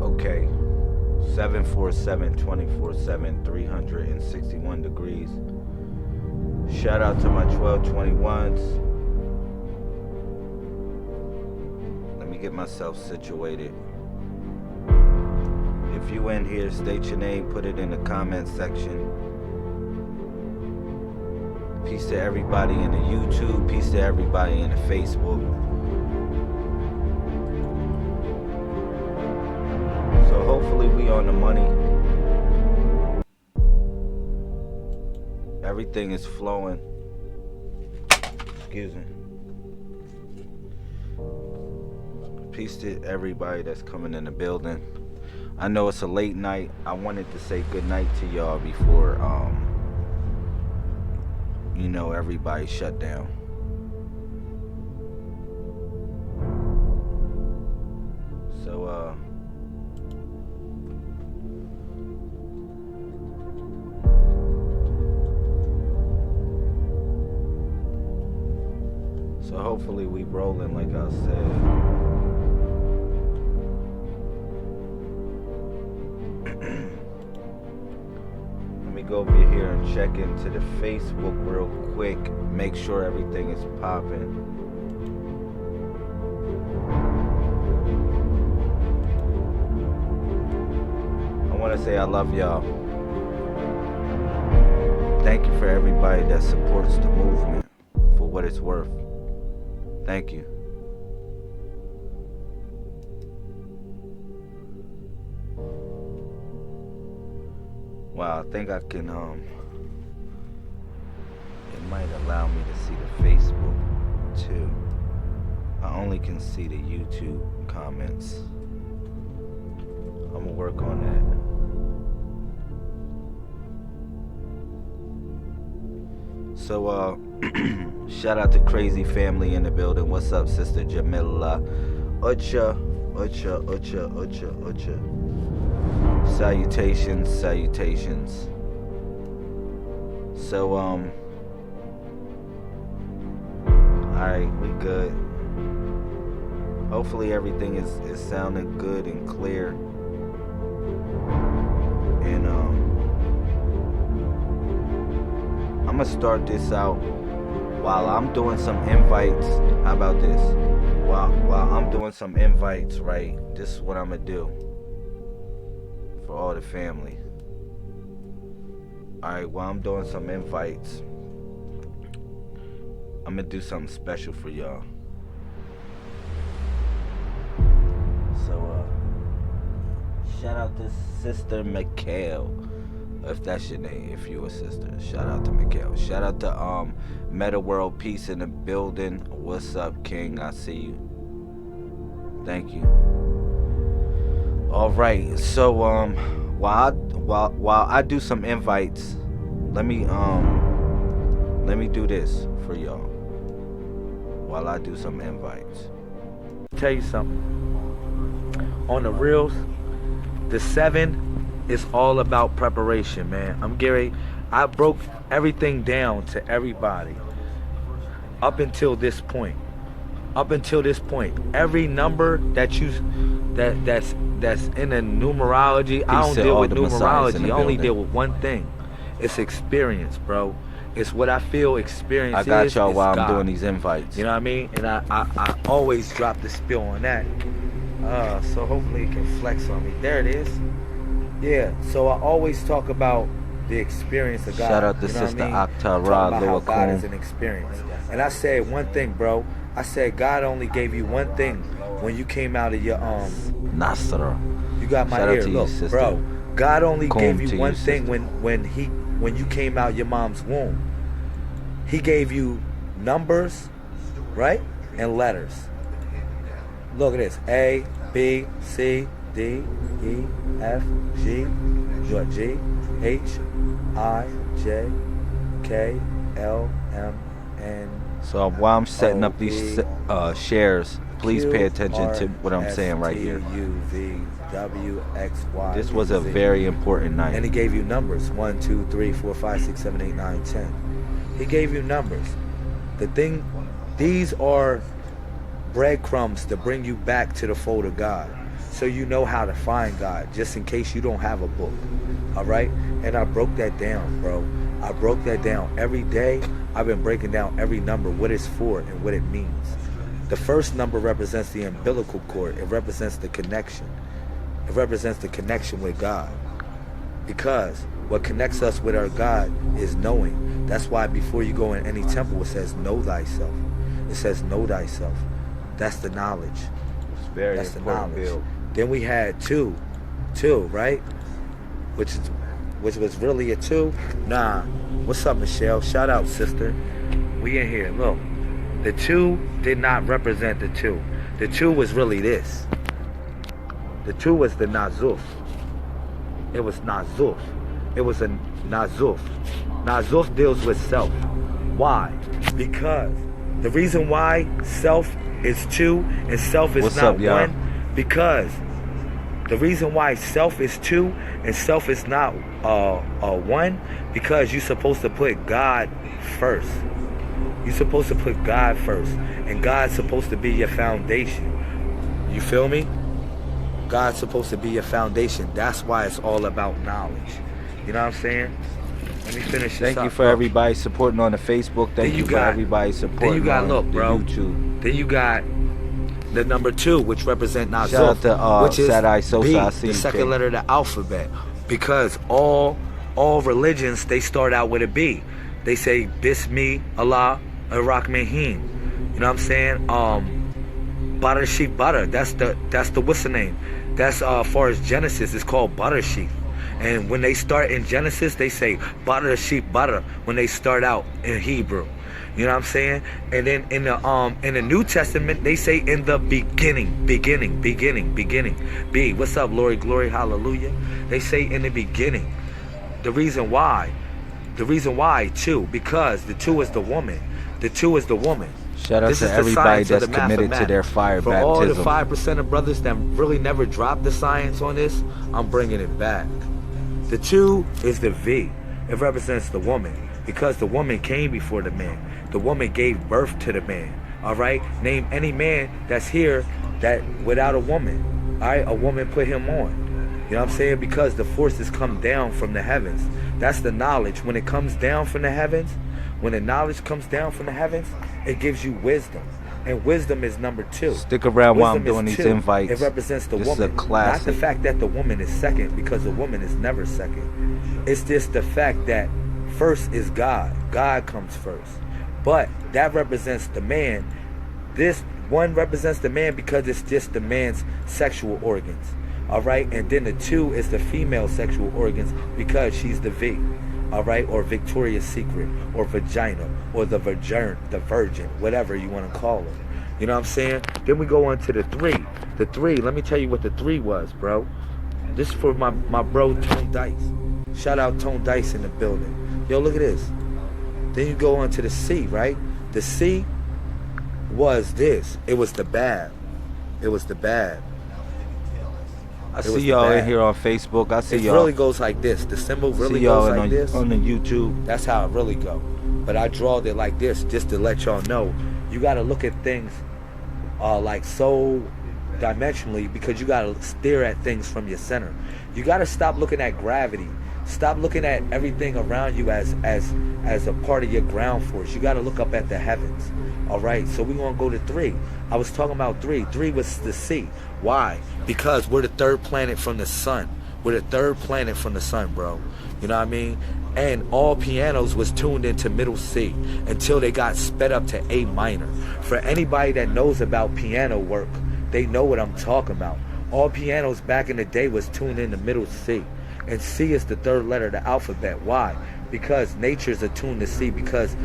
Okay. 747 24/7 361 degrees. Shout out to my 1221s. Let me get myself situated. If you in here, state your name, put it in the comment section. Peace to everybody in the YouTube, peace to everybody in the Facebook. So hopefully we on the money. Everything is flowing. Excuse me. Peace to everybody that's coming in the building. I know it's a late night. I wanted to say good night to y'all before everybody shut down. So hopefully we rolling like I said. Let me go over here and check into the Facebook real quick. Make sure everything is popping. I want to say I love y'all. Thank you for everybody that supports the movement for what it's worth. Thank you. Wow, I think I can, it might allow me to see the Facebook too. I only can see the YouTube comments. I'm gonna work on that. So, shout out to Crazy Family in the building. What's up, Sister Jamila? Ucha. Salutations. So, alright, we good. Hopefully everything is sounding good and clear. And, I'm gonna start this out while I'm doing some invites. How about this? While I'm doing some invites, right? This is what I'm gonna do for all the family. Alright, while I'm doing some invites, I'm gonna do something special for y'all. So, shout out to Sister Mikhail. If that's your name, if you a sister, shout out to Mikhail. Shout out to Meta World Peace in the building. What's up, King? I see you. Thank you. All right. So while I do some invites, let me do this for y'all. While I do some invites. Tell you something. On the reels, the 7. It's all about preparation, man. I'm Gary. I broke everything down to everybody up until this point. Every number that's in the numerology, I don't deal with numerology. I only deal with one thing. It's experience, bro. It's what I feel experience is. I got y'all while I'm doing these invites. You know what I mean? And I always drop the spill on that. So hopefully it can flex on me. There it is. Yeah, so I always talk about the experience of God. Shout out to Sister Aktara, Lower God is an experience. And I said one thing, bro. I said God only gave you one thing when you came out of your Nasra. You got my ear, look, bro. God only gave you one thing when you came out your mom's womb. He gave you numbers, right? And letters. Look at this. A, B, C, D, E, F, G, G, H, I, J, K, L, M, N. So while I'm setting up these shares, please pay attention to what I'm saying right here. This was a very important night. And he gave you numbers. 1, 2, 3, 4, 5, 6, 7, 8, 9, 10. He gave you numbers. The thing, these are breadcrumbs to bring you back to the fold of God, so you know how to find God, just in case you don't have a book. All right? And I broke that down, bro. I broke that down. Every day, I've been breaking down every number, what it's for and what it means. The first number represents the umbilical cord. It represents the connection. It represents the connection with God. Because what connects us with our God is knowing. That's why before you go in any temple, it says, know thyself. It says, know thyself. That's the knowledge. It's very That's important. the knowledge. Then we had two, right? Which was really a 2. Nah. What's up, Michelle? Shout out, sister. We in here. Look. The 2 did not represent the 2. The 2 was really this. The 2 was the Nazuf. It was Nazuf. It was a Nazuf. Nazuf deals with self. Why? Because the reason why self is 2 and self is What's not up, y'all? 1, because the reason why self is 2 and self is not 1, because you're supposed to put God first. You're supposed to put God first, and God's supposed to be your foundation. You feel me? God's supposed to be your foundation. That's why it's all about knowledge. You know what I'm saying? Let me finish this Thank you up, for bro. everybody supporting on the Facebook. Thank you for everybody supporting then you got, on look, the bro. YouTube. Then you got the number 2, which represent Nazuf, Shout out to which is Sadai Sosa. B, I see the you, second King. letter of the alphabet. Because all religions, they start out with a B. They say Bismi Allah Harukment. You know what I'm saying? Butter sheep butter. That's the what's the name? That's far as Genesis, it's called butter sheep. And when they start in Genesis, they say butter sheep butter when they start out in Hebrew. You know what I'm saying? And then in the New Testament, they say in the beginning. B. What's up, Lori? Glory, hallelujah. They say in the beginning. The reason why 2, because the 2 is the woman. The 2 is the woman. Shout out This to is the everybody science of that's the committed to their fire For baptism. all the 5% of brothers that really never dropped the science on this, I'm bringing it back. The 2 is the V. It represents the woman, because the woman came before the man. The woman gave birth to the man. All right? Name any man that's here that without a woman. All right? A woman put him on. You know what I'm saying? Because the forces come down from the heavens. That's the knowledge. When it comes down from the heavens, when the knowledge comes down from the heavens, it gives you wisdom. And wisdom is number 2. Stick around while I'm Wisdom doing is these 2. invites. It represents the This woman. is a classic. Not the fact that the woman is second, because the woman is never second. It's just the fact that first is God. God comes first. But that represents the man. This one represents the man because it's just the man's sexual organs. All right? And then the 2 is the female sexual organs because she's the V. All right? Or Victoria's Secret, or vagina, or the virgin, whatever you want to call it. You know what I'm saying? Then we go on to the 3. The 3, let me tell you what the 3 was, bro. This is for my bro, Tone Dice. Shout out Tone Dice in the building. Yo, look at this. Then you go on to the C, right? The C was this. It was the bad. It was the bad. I see y'all in here on Facebook. I see y'all. It really goes like this. The symbol really goes like this. On the YouTube. That's how it really go. But I drawed it like this just to let y'all know. You got to look at things like so dimensionally, because you got to stare at things from your center. You got to stop looking at gravity. Stop looking at everything around you as a part of your ground force. You got to look up at the heavens. All right, so we're going to go to 3. I was talking about 3. 3 was the C. Why? Because we're the 3rd planet from the sun. We're the 3rd planet from the sun, bro. You know what I mean? And all pianos was tuned into middle C until they got sped up to A minor. For anybody that knows about piano work, they know what I'm talking about. All pianos back in the day was tuned into middle C. And C is the 3rd letter of the alphabet. Why? Because nature's attuned to C, because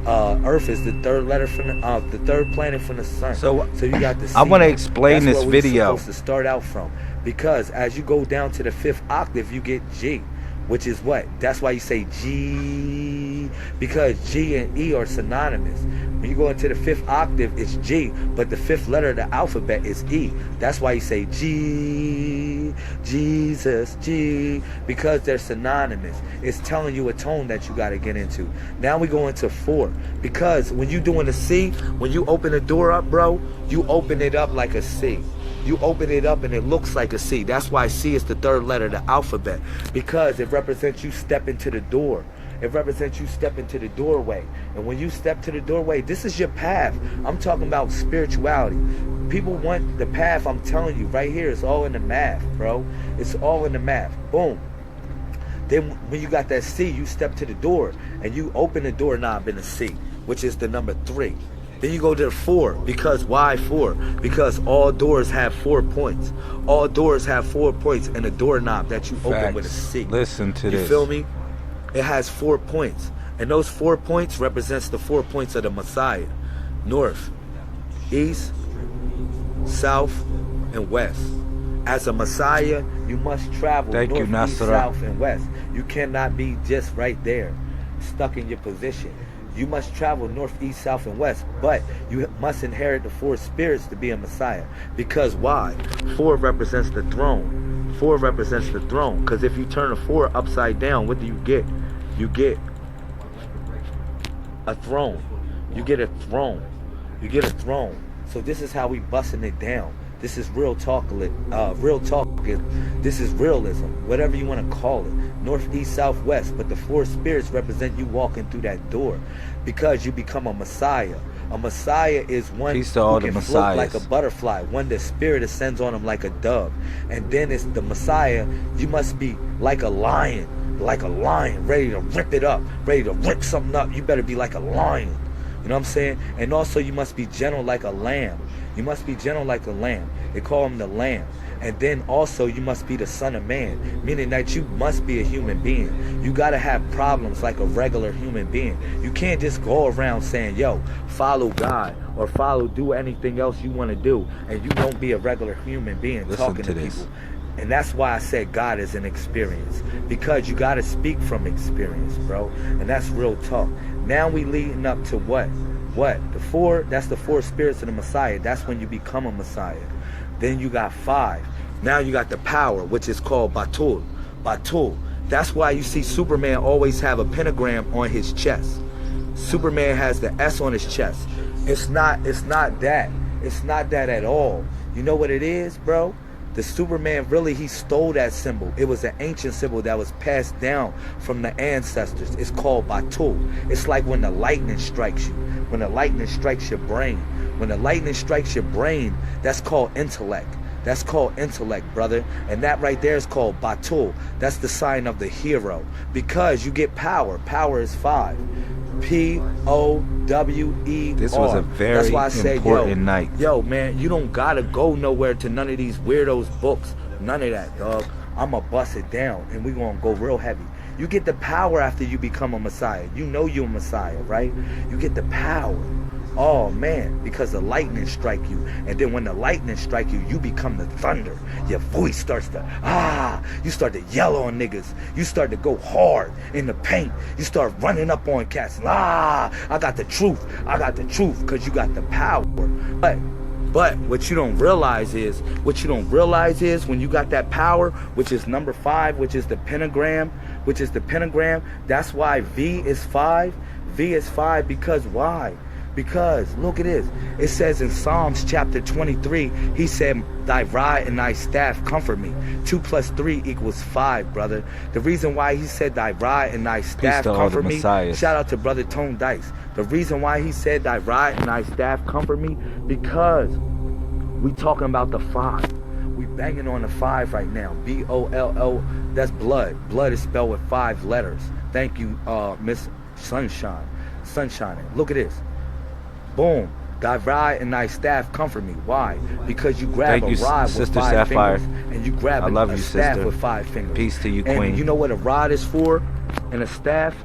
Earth is the 3rd letter from the 3rd planet from the sun. So you got the C. I want to explain That's this where video. we're supposed to start out from, because as you go down to the 5th octave, you get G. which is what? That's why you say G, because G and E are synonymous. When you go into the 5th octave, it's G, but the 5th letter of the alphabet is E. That's why you say G, Jesus, G, because they're synonymous. It's telling you a tone that you got to get into. Now we go into 4, because when you doing a C, when you open the door up, bro, you open it up like a C. You open it up and it looks like a C. That's why C is the 3rd letter of the alphabet, because it represents you step into the door. It represents you step into the doorway. And when you step to the doorway, this is your path. I'm talking about spirituality. People want the path. I'm telling you right here, it's all in the math, bro. It's all in the math. Boom. Then when you got that C, you step to the door and you open the doorknob in the C, which is the number 3. Then you go to the 4, because why 4? Because all doors have 4 points. All doors have 4 points and a doorknob that you open with a C. Listen to this. You feel me? It has 4 points. And those 4 points represents the 4 points of the Messiah. North, East, South, and West. As a Messiah, you must travel north, east, south, and west. You cannot be just right there, stuck in your position. You must travel north, east, south, and west. But you must inherit the 4 spirits to be a Messiah. Because why? 4 represents the throne. 4 represents the throne. Because if you turn a 4 upside down, what do you get? You get a throne. You get a throne. You get a throne. So this is how we busting it down. This is real talk. Real talk. This is realism. Whatever you want to call it. North, east, south, west. But the 4 spirits represent you walking through that door, because you become a Messiah. A Messiah is one who can float like a butterfly. One the Spirit ascends on him like a dove. And then it's the Messiah. You must be like a lion. Like a lion, ready to rip it up, ready to rip something up. You better be like a lion. You know what I'm saying? And also you must be gentle like a lamb. You must be gentle like a lamb. They call him the lamb. And then also you must be the Son of Man, meaning that you must be a human being. You got to have problems like a regular human being. You can't just go around saying, yo, follow God or do anything else you want to do, and you won't be a regular human being talking to people. And that's why I said God is an experience, because you got to speak from experience, bro. And that's real talk. Now we leading up to what? The 4, that's the 4 spirits of the Messiah. That's when you become a Messiah. Then you got 5. Now you got the power, which is called Batul. Batul. That's why you see Superman always have a pentagram on his chest. Superman has the S on his chest. It's not that. It's not that at all. You know what it is, bro? The Superman, really, he stole that symbol. It was an ancient symbol that was passed down from the ancestors. It's called Batul. It's like when the lightning strikes you. When the lightning strikes your brain. When the lightning strikes your brain, that's called intellect. That's called intellect, brother. And that right there is called Batul. That's the sign of the hero. Because you get power. Power is 5. P-O-W-E-R. This was a very important night. Yo, man, you don't gotta go nowhere to none of these weirdos books. None of that, dog. I'ma bust it down, and we gonna go real heavy. You get the power after you become a Messiah. You know you're a Messiah, right? You get the power. Oh man, because the lightning strike you. And then when the lightning strike you, you become the thunder. Your voice starts to, you start to yell on niggas. You start to go hard in the paint. You start running up on cats. I got the truth. I got the truth, because you got the power. But what you don't realize is when you got that power, which is number 5, which is the pentagram, that's why V is 5. V is 5 because why? Because, look at this. It says in Psalms chapter 23, he said, thy rod and thy staff comfort me. 2 plus 3 equals 5, brother. The reason why he said thy rod and thy staff comfort me, shout out to brother Tone Dice. The reason why he said thy rod and thy staff comfort me, because we talking about the 5. We banging on the 5 right now. B-O-L-L, that's blood. Blood is spelled with 5 letters. Thank you, Miss Sunshine. Look at this. Boom. Thy rod and thy staff comfort me. Why? Because you grab a rod with 5 fingers, and you grab a staff with 5 fingers. Peace to you, Queen. And you know what a rod is for? And a staff?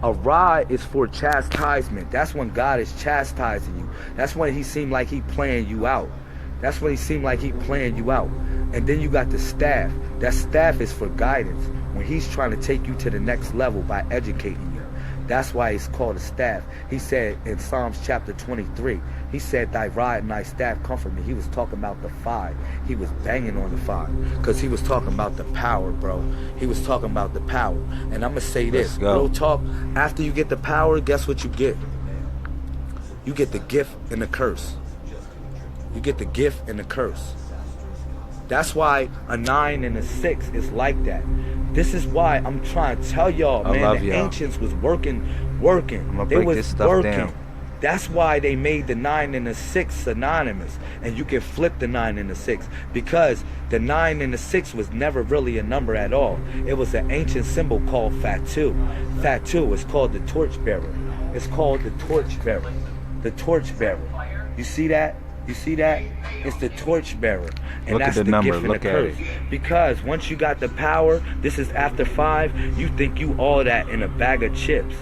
A rod is for chastisement. That's when God is chastising you. That's when he seemed like he playing you out. And then you got the staff. That staff is for guidance when he's trying to take you to the next level by educating you. That's why it's called a staff. He said in Psalms chapter 23, he said, thy rod and thy staff comfort me. He was talking about the 5. He was banging on the 5 because he was talking about the power, bro. He was talking about the power. And I'm going to say this, real talk, after you get the power, guess what you get? You get the gift and the curse. You get the gift and the curse. That's why a 9 and a 6 is like that. This is why I'm trying to tell y'all, man, the ancients was working. I'm gonna break this stuff down. That's why they made the 9 and the 6 synonymous. And you can flip the 9 and the 6. Because the 9 and the 6 was never really a number at all. It was an ancient symbol called Fatu. Fatu is called the torchbearer. It's called the torchbearer. The torchbearer. You see that? You see that? It's the torchbearer. And look that's at the number. gift and Look the at curse. it. Because once you got the power, this is after 5, you think you all that in a bag of chips.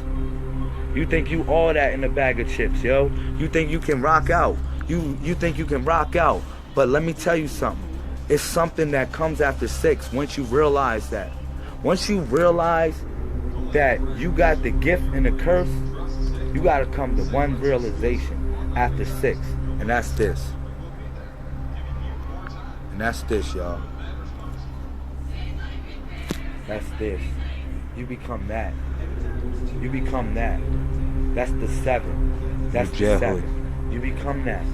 You think you all that in a bag of chips, yo. You think you can rock out. You think you can rock out. But let me tell you something. It's something that comes after 6 once you realize that. Once you realize that you got the gift and the curse, you got to come to one realization after 6. And that's this. And that's this, y'all. That's this. You become that. You become that. That's the 7. That's the 7. You become that.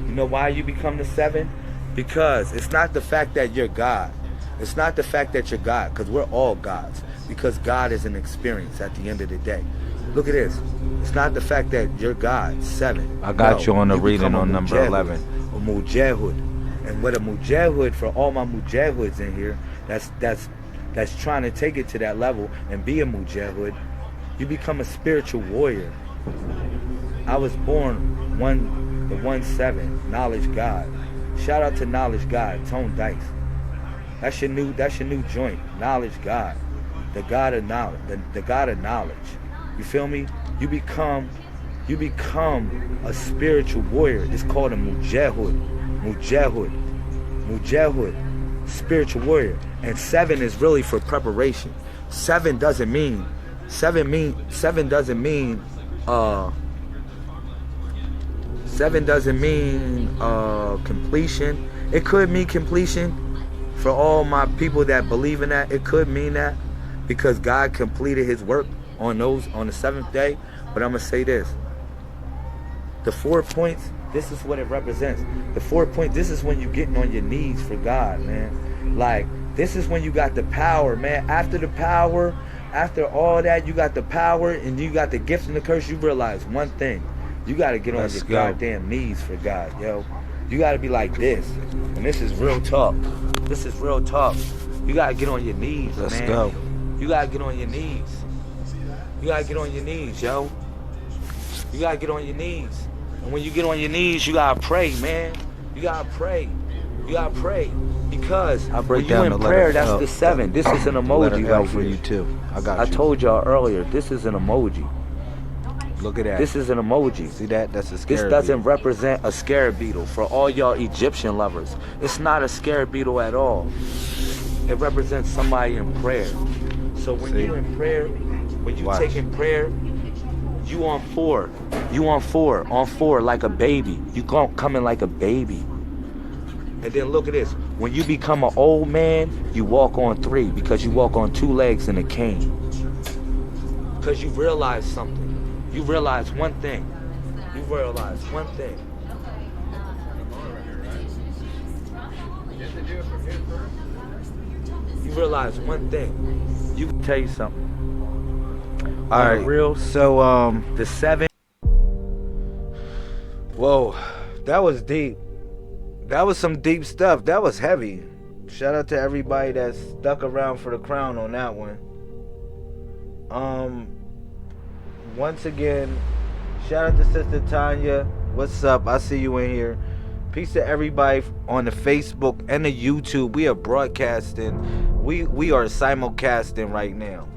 You know why you become the 7? Because it's not the fact that you're God. It's not the fact that you're God, because we're all gods. Because God is an experience at the end of the day. Look at this. It's not the fact that you're God. 7. I got you on the reading on number 11. A mujahid. And what a mujahid, for all my mujahids in here, that's trying to take it to that level and be a mujahid, you become a spiritual warrior. I was born the 1-7, knowledge God. Shout out to knowledge God, Tone Dice. That's your new joint, knowledge God, the God of knowledge, the God of knowledge. You feel me? You become a spiritual warrior. It's called a mujahid, spiritual warrior. And 7 is really for preparation. 7 doesn't mean completion. It could mean completion for all my people that believe in that. It could mean that because God completed his work on the 7th day. But I'm gonna say this: the 4 points, this is what it represents. The 4 points, this is when you're getting on your knees for God, man. Like, this is when you got the power, man. After the power, after all that, you got the power and you got the gift and the curse. You realize one thing: you got to get on your goddamn knees for God, yo. You got to be like this. And this is real talk. This is real talk. You got to get on your knees, man. Let's go. You got to get on your knees. You got to get on your knees, yo. You got to get on your knees. And when you get on your knees, you got to pray, man. You got to pray. You got to pray. Because when you in prayer, that's the 7. This is an emoji right for you too. I got you. I told y'all earlier, this is an emoji. Look at that. This is an emoji. See that? That's a scarab. This doesn't represent a scarab beetle. For all y'all Egyptian lovers, it's not a scarab beetle at all. It represents somebody in prayer. So when you're in prayer, when you take in prayer, you on 4. You on 4 like a baby. You coming like a baby. And then look at this. When you become an old man, you walk on 3 because you walk on 2 legs in a cane. Because you realize something. You realize one thing. You realize one thing. You realize one thing. You can tell you something. All right. Real. So the 7. Whoa, that was deep. That was some deep stuff. That was heavy. Shout out to everybody that stuck around for the crown on that one. Once again, shout out to Sister Tanya. What's up? I see you in here. Peace to everybody on the Facebook and the YouTube. We are broadcasting. We are simulcasting right now.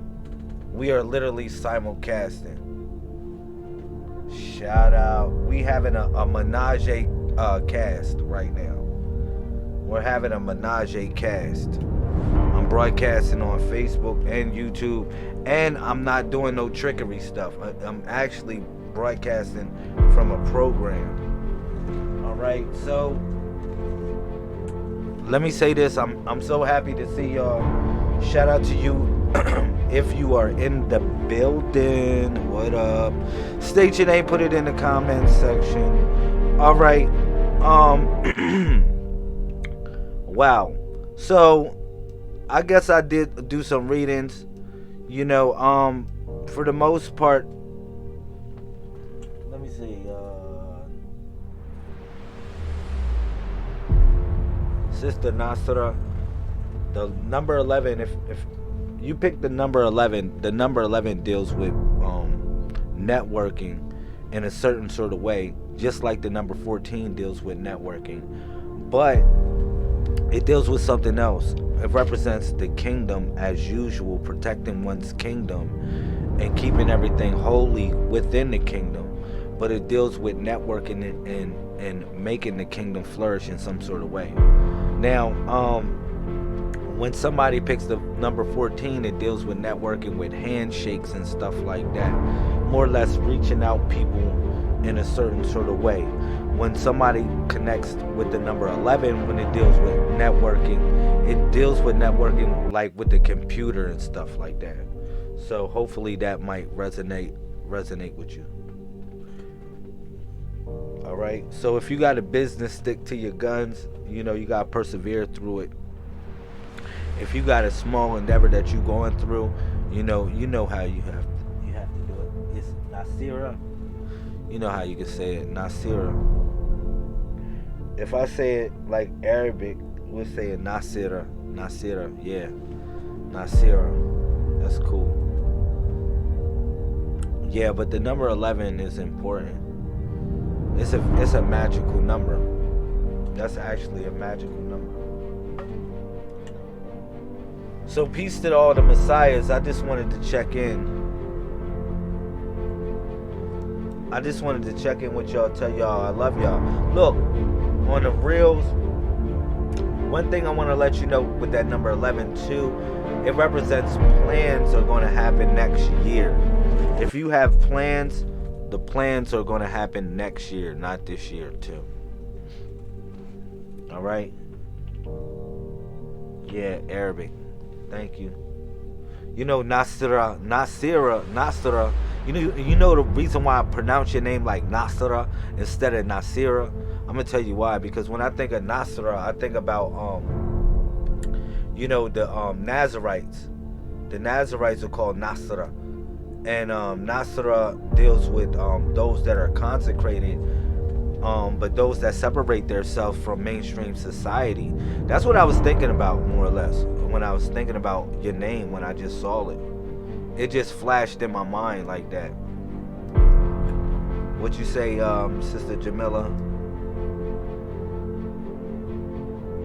We are literally simulcasting. Shout out. We having a menage cast right now. We're having a menage a cast. I'm broadcasting on Facebook and YouTube, and I'm not doing no trickery stuff. I'm actually broadcasting from a program. All right, so let me say this. I'm so happy to see y'all. Shout out to you if you are in the building. What up? State your name, put it in the comments section. All right. Wow. So I guess I did do some readings. You know, for the most part. Let me see. Sister Nasra, the number 11. If you pick the number 11, the number 11 deals with networking in a certain sort of way, just like the number 14 deals with networking, but it deals with something else. It represents the kingdom as usual, protecting one's kingdom and keeping everything holy within the kingdom. But it deals with networking and making the kingdom flourish in some sort of way. Now, when somebody picks the number 14, it deals with networking, with handshakes and stuff like that. More or less reaching out people in a certain sort of way. When somebody connects with the number 11, when it deals with networking, it deals with networking like with the computer and stuff like that. So hopefully that might resonate with you. All right. So if you got a business, stick to your guns. You know, you gotta persevere through it. If you got a small endeavor that you're going through, you know how you have to do it. It's Nasira. You know how you can say it, Nasira. If I say it like Arabic, we'll say it Nasira. Nasira, yeah. Nasira. That's cool. Yeah, but the number 11 is important. It's a magical number. That's actually a magical number. So peace to all the messiahs. I just wanted to check in. I just wanted to check in with y'all, tell y'all I love y'all. Look, on the reels, one thing I want to let you know with that number 11 too, it represents plans are going to happen next year. If you have plans, the plans are going to happen next year, not this year too. All right? Yeah, Arabic. Thank you. You know, Nasira. You know the reason why I pronounce your name like Nasira instead of Nasira? I'm gonna tell you why. Because when I think of Nasira, I think about the Nazarites. The Nazarites are called Nasira, and Nasira deals with those that are consecrated. But those that separate themselves from mainstream society. That's what I was thinking about, more or less, when I was thinking about your name when I just saw it. It just flashed in my mind like that. What you say, Sister Jamila?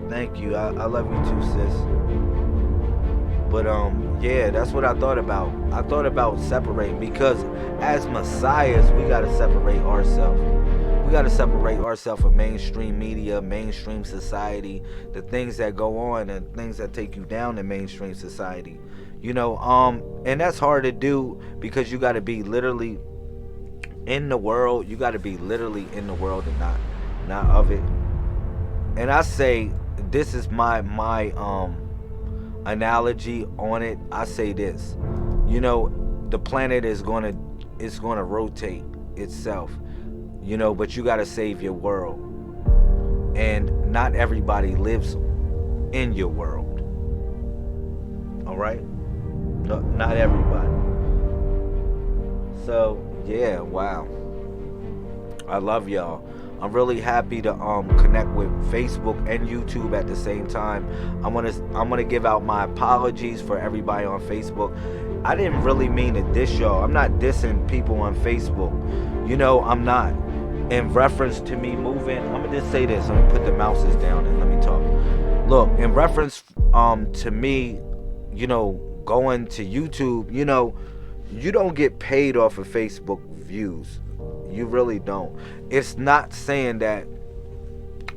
Thank you. I love you too, sis. But yeah, that's what I thought about. I thought about separating, because as messiahs, we gotta separate ourselves. We got to separate ourselves from mainstream media, mainstream society, the things that go on and things that take you down in mainstream society. You know, and that's hard to do because you got to be literally in the world. You got to be literally in the world and not of it. And I say, this is my analogy on it. I say this, you know, the planet is going to rotate itself. You know, but you got to save your world. And not everybody lives in your world. All right? No, not everybody. So, yeah, wow. I love y'all. I'm really happy to connect with Facebook and YouTube at the same time. I'm gonna give out my apologies for everybody on Facebook. I didn't really mean to diss y'all. I'm not dissing people on Facebook. You know, I'm not. In reference to me moving, I'm gonna just say this. I'm gonna put the mouses down and let me talk. Look, in reference to me, you know, going to YouTube, you know, you don't get paid off of Facebook views. You really don't. It's not saying that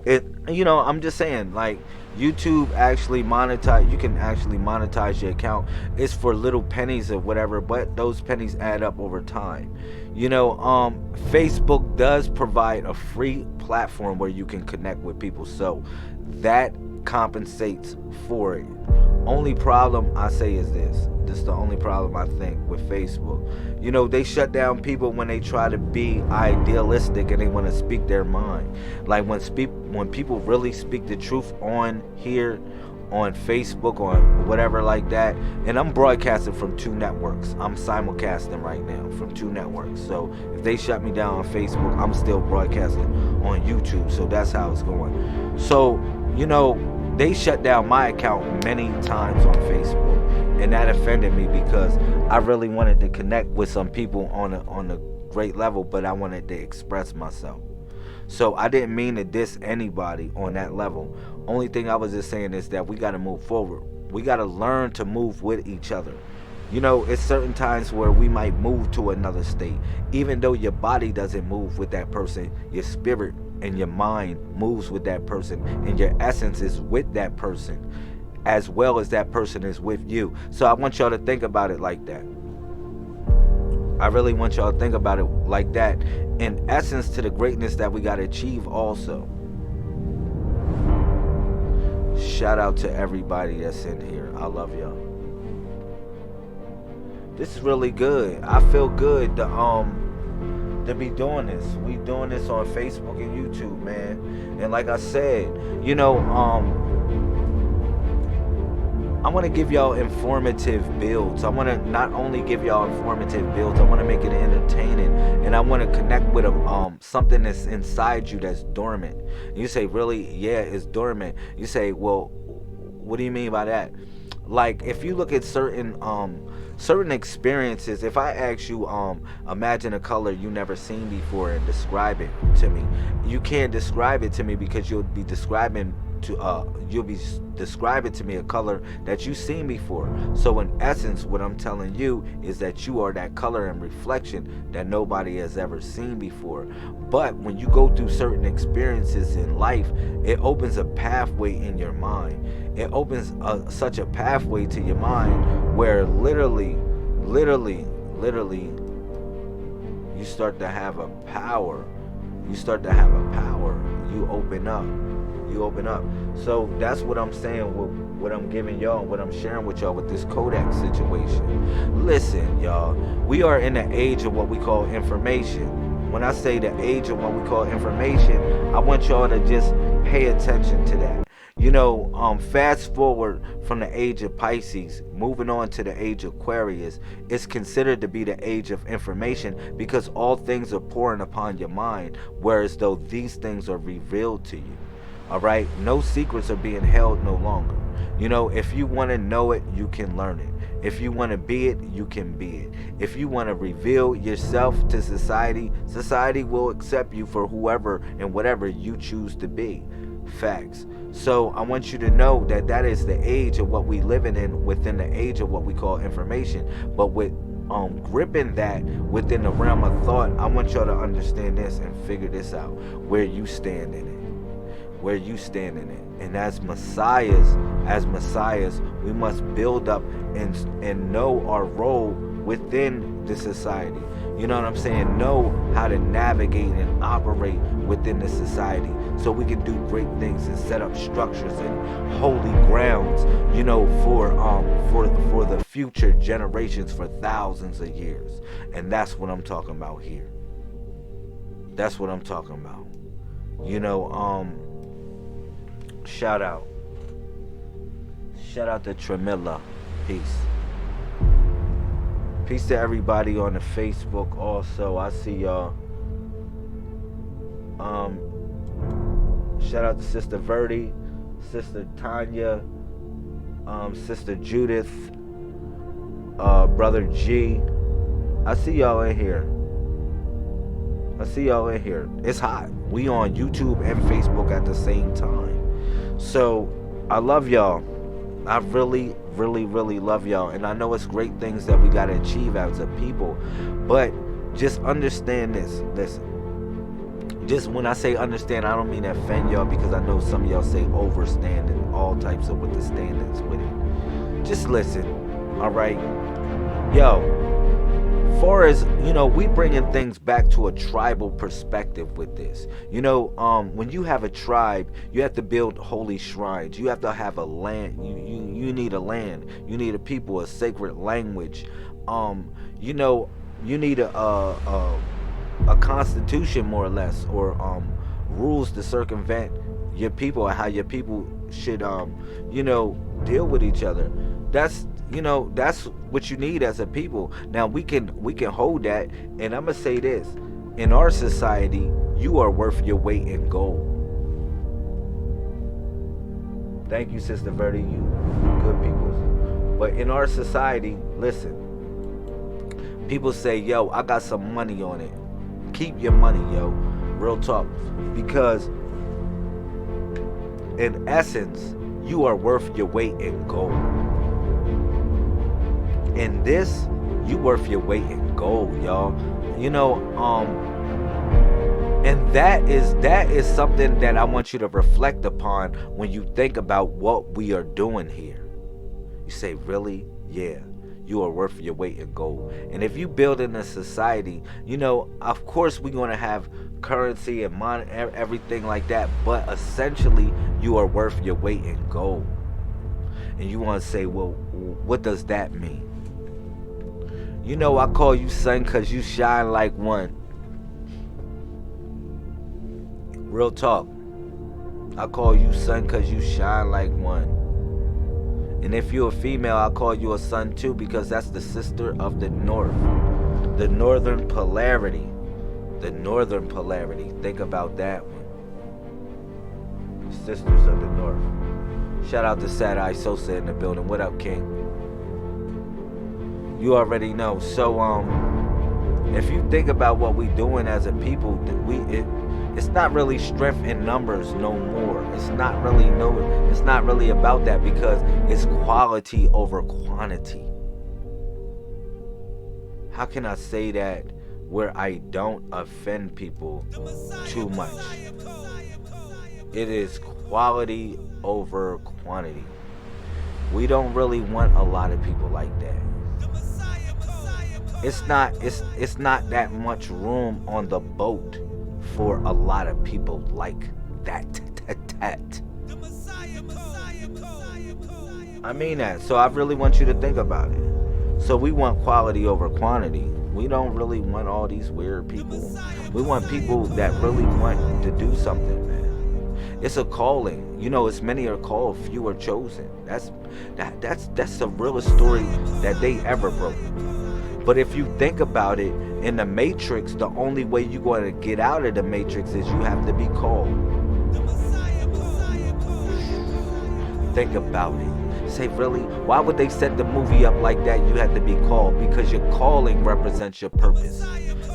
it, you know, I'm just saying, like, YouTube actually monetize. You can actually monetize your account. It's for little pennies or whatever, but those pennies add up over time. Facebook does provide a free platform where you can connect with people, so that compensates for it. Only problem I say is this. This is the only problem I think with Facebook. They shut down people when they try to be idealistic and they want to speak their mind. Like when people really speak the truth on here, on Facebook, on whatever like that. And I'm broadcasting from 2 networks. I'm simulcasting right now from 2 networks. So if they shut me down on Facebook, I'm still broadcasting on YouTube. So that's how it's going. So, they shut down my account many times on Facebook, and that offended me because I really wanted to connect with some people on a great level, but I wanted to express myself. So I didn't mean to diss anybody on that level. Only thing I was just saying is that we got to move forward. We got to learn to move with each other. It's certain times where we might move to another state. Even though your body doesn't move with that person, your spirit and your mind moves with that person, and your essence is with that person as well as that person is with you. So I want y'all to think about it like that. I really want y'all to think about it like that, in essence to the greatness that we got to achieve also. Shout out to everybody that's in here. I love y'all. This is really good. I feel good to be doing this. We doing this on Facebook and YouTube, man. And like I said, I want to give y'all informative builds. I want to not only give y'all informative builds, I want to make it entertaining, and I want to connect with something that's inside you that's dormant. You say, really? Yeah, it's dormant. You say, well, what do you mean by that? Like, if you look at certain experiences, if I ask you, imagine a color you never seen before and describe it to me, you can't describe it to me because you'll be describing to me a color that you've seen before. So in essence, what I'm telling you is that you are that color and reflection that nobody has ever seen before. But when you go through certain experiences in life, it opens a pathway in your mind. It opens such a pathway to your mind where literally you start to have a power. You open up. So that's what I'm saying, what I'm giving y'all, what I'm sharing with y'all with this Kodak situation. Listen, y'all, we are in the age of what we call information. When I say the age of what we call information, I want y'all to just pay attention to that. Fast forward from the age of Pisces, moving on to the age of Aquarius, it's considered to be the age of information because all things are pouring upon your mind, whereas though these things are revealed to you. Alright, no secrets are being held no longer. If you want to know it, you can learn it. If you want to be it, you can be it. If you want to reveal yourself to society, society will accept you for whoever and whatever you choose to be. Facts. So I want you to know that that is the age of what we living in, within the age of what we call information. But with gripping that within the realm of thought, I want y'all to understand this and figure this out, where you stand in it. And as messiahs, we must build up and know our role within the society. You know what I'm saying? Know how to navigate and operate within the society so we can do great things and set up structures and holy grounds, for the future generations, for thousands of years. And that's what I'm talking about here. That's what I'm talking about. Shout out to Tremilla. Peace to everybody on the Facebook also. I see y'all. Shout out to Sister Verdi, Sister Tanya, Sister Judith, Brother G. I see y'all in here. It's hot. We on YouTube and Facebook at the same time. So I love y'all. I really love y'all, and I know it's great things that we got to achieve as a people, but just understand this. Listen, Just when I say understand, I don't mean to offend y'all, because I know some of y'all say overstand and all types of what the standards with it. Just listen, all right? Yo, far as, we bringing things back to a tribal perspective with this. When you have a tribe, you have to build holy shrines. You have to have a land. You need a land. You need a people, a sacred language. You need a constitution, more or less, or rules to circumvent your people and how your people should deal with each other. That's what you need as a people. Now we can hold that, and I'm gonna say this: in our society, you are worth your weight in gold. Thank you, Sister Verdi, you good people. But in our society, listen, people say, yo, I got some money on it. Keep your money, yo. Real talk. Because in essence, you are worth your weight in gold. In this, you worth your weight in gold, y'all. And that is something that I want you to reflect upon when you think about what we are doing here. You say, really? Yeah. You are worth your weight in gold. And if you build in a society, of course we're going to have currency and money, everything like that, but essentially you are worth your weight in gold. And you want to say, well, what does that mean? I call you son because you shine like one. Real talk. I call you son because you shine like one. And if you're a female, I'll call you a son too, because that's the sister of the north. The northern polarity. The northern polarity. Think about that one. The sisters of the north. Shout out to Sad Eye Sosa in the building. What up, King? You already know. So, if you think about what we doing as a people, it's not really strength in numbers no more. It's not really about that, because it's quality over quantity. How can I say that where I don't offend people too much? It is quality over quantity. We don't really want a lot of people like that. It's not that much room on the boat for a lot of people like that. I mean that. So I really want you to think about it. So we want quality over quantity. We don't really want all these weird people. We want people that really want to do something, man. It's a calling. It's many are called, few are chosen. That's the realest story that they ever wrote. But if you think about it, in the Matrix, the only way you're going to get out of the Matrix is you have to be called. Think about it. Say, really? Why would they set the movie up like that? You have to be called, because your calling represents your purpose.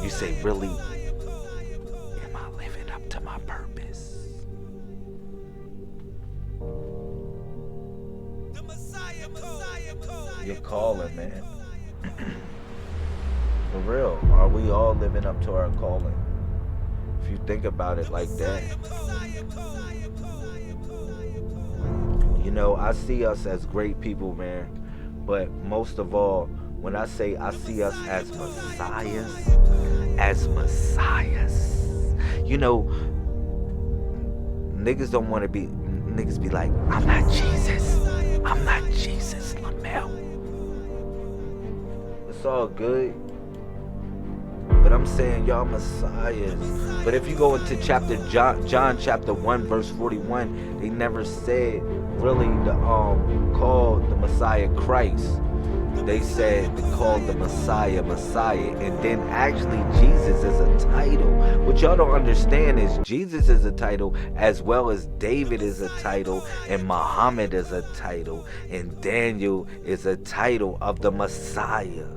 You say, really? Am I living up to my purpose? You're calling, man. For real, are we all living up to our calling? If you think about it like that. I see us as great people, man. But most of all, when I say I see us as messiahs, niggas don't want to be, niggas be like, I'm not Jesus Lamel. It's all good. But I'm saying y'all messiahs. But if you go into John chapter 1 verse 41, they never said really called the Messiah Christ. They said they called the Messiah, and then actually Jesus is a title. What y'all don't understand is Jesus is a title, as well as David is a title, and Muhammad is a title, and Daniel is a title of the Messiah.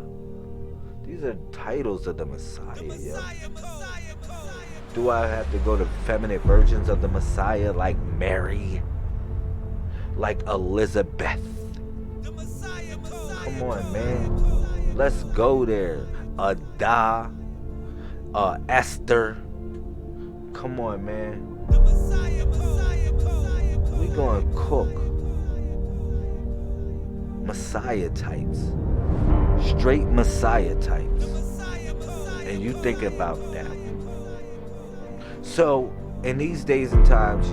These are titles of the Messiah, yo. Do I have to go to feminine versions of the Messiah like Mary? Like Elizabeth? Come on, man. Let's go there. Esther. Come on, man. We gonna cook Messiah types. Straight Messiah types. And you think about that. So, in these days and times,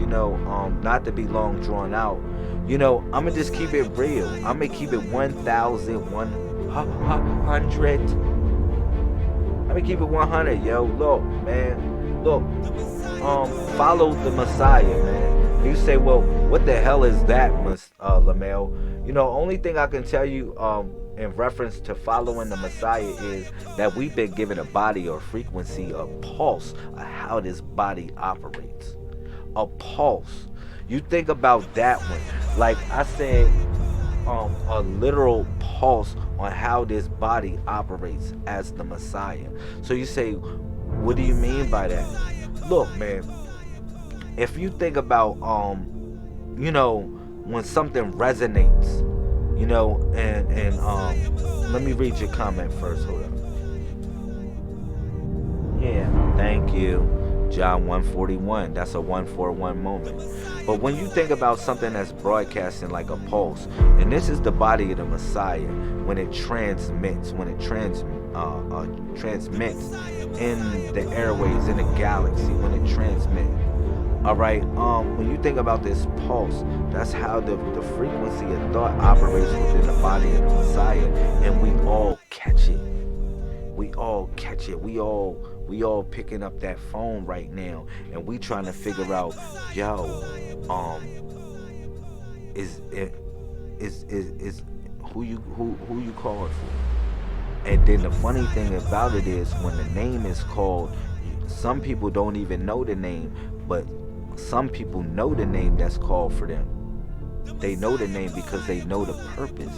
not to be long drawn out, I'm going to just keep it real. I'm going to keep it 1,100. I'm going to keep it 100, yo. Look, man. Look. Follow the Messiah, man. You say, well, what the hell is that, Lamel? Only thing I can tell you in reference to following the Messiah is that we've been given a body or frequency, a pulse of how this body operates. A pulse. You think about that one. Like I said, a literal pulse on how this body operates as the Messiah. So you say, what do you mean by that? Look, man, if you think about, when something resonates, and let me read your comment first. Hold up. Yeah, thank you. John 1:41. That's a 141 moment. But when you think about something that's broadcasting like a pulse, and this is the body of the Messiah, when it transmits, transmits in the airways, in the galaxy, when it transmits. All right. When you think about this pulse, that's how the frequency of thought operates within the body of the Messiah, and we all catch it. We all catch it. We all picking up that phone right now, and we trying to figure out, is who you calling for? And then the funny thing about it is, when the name is called, some people don't even know the name, but some people know the name that's called for them. They know the name because they know the purpose.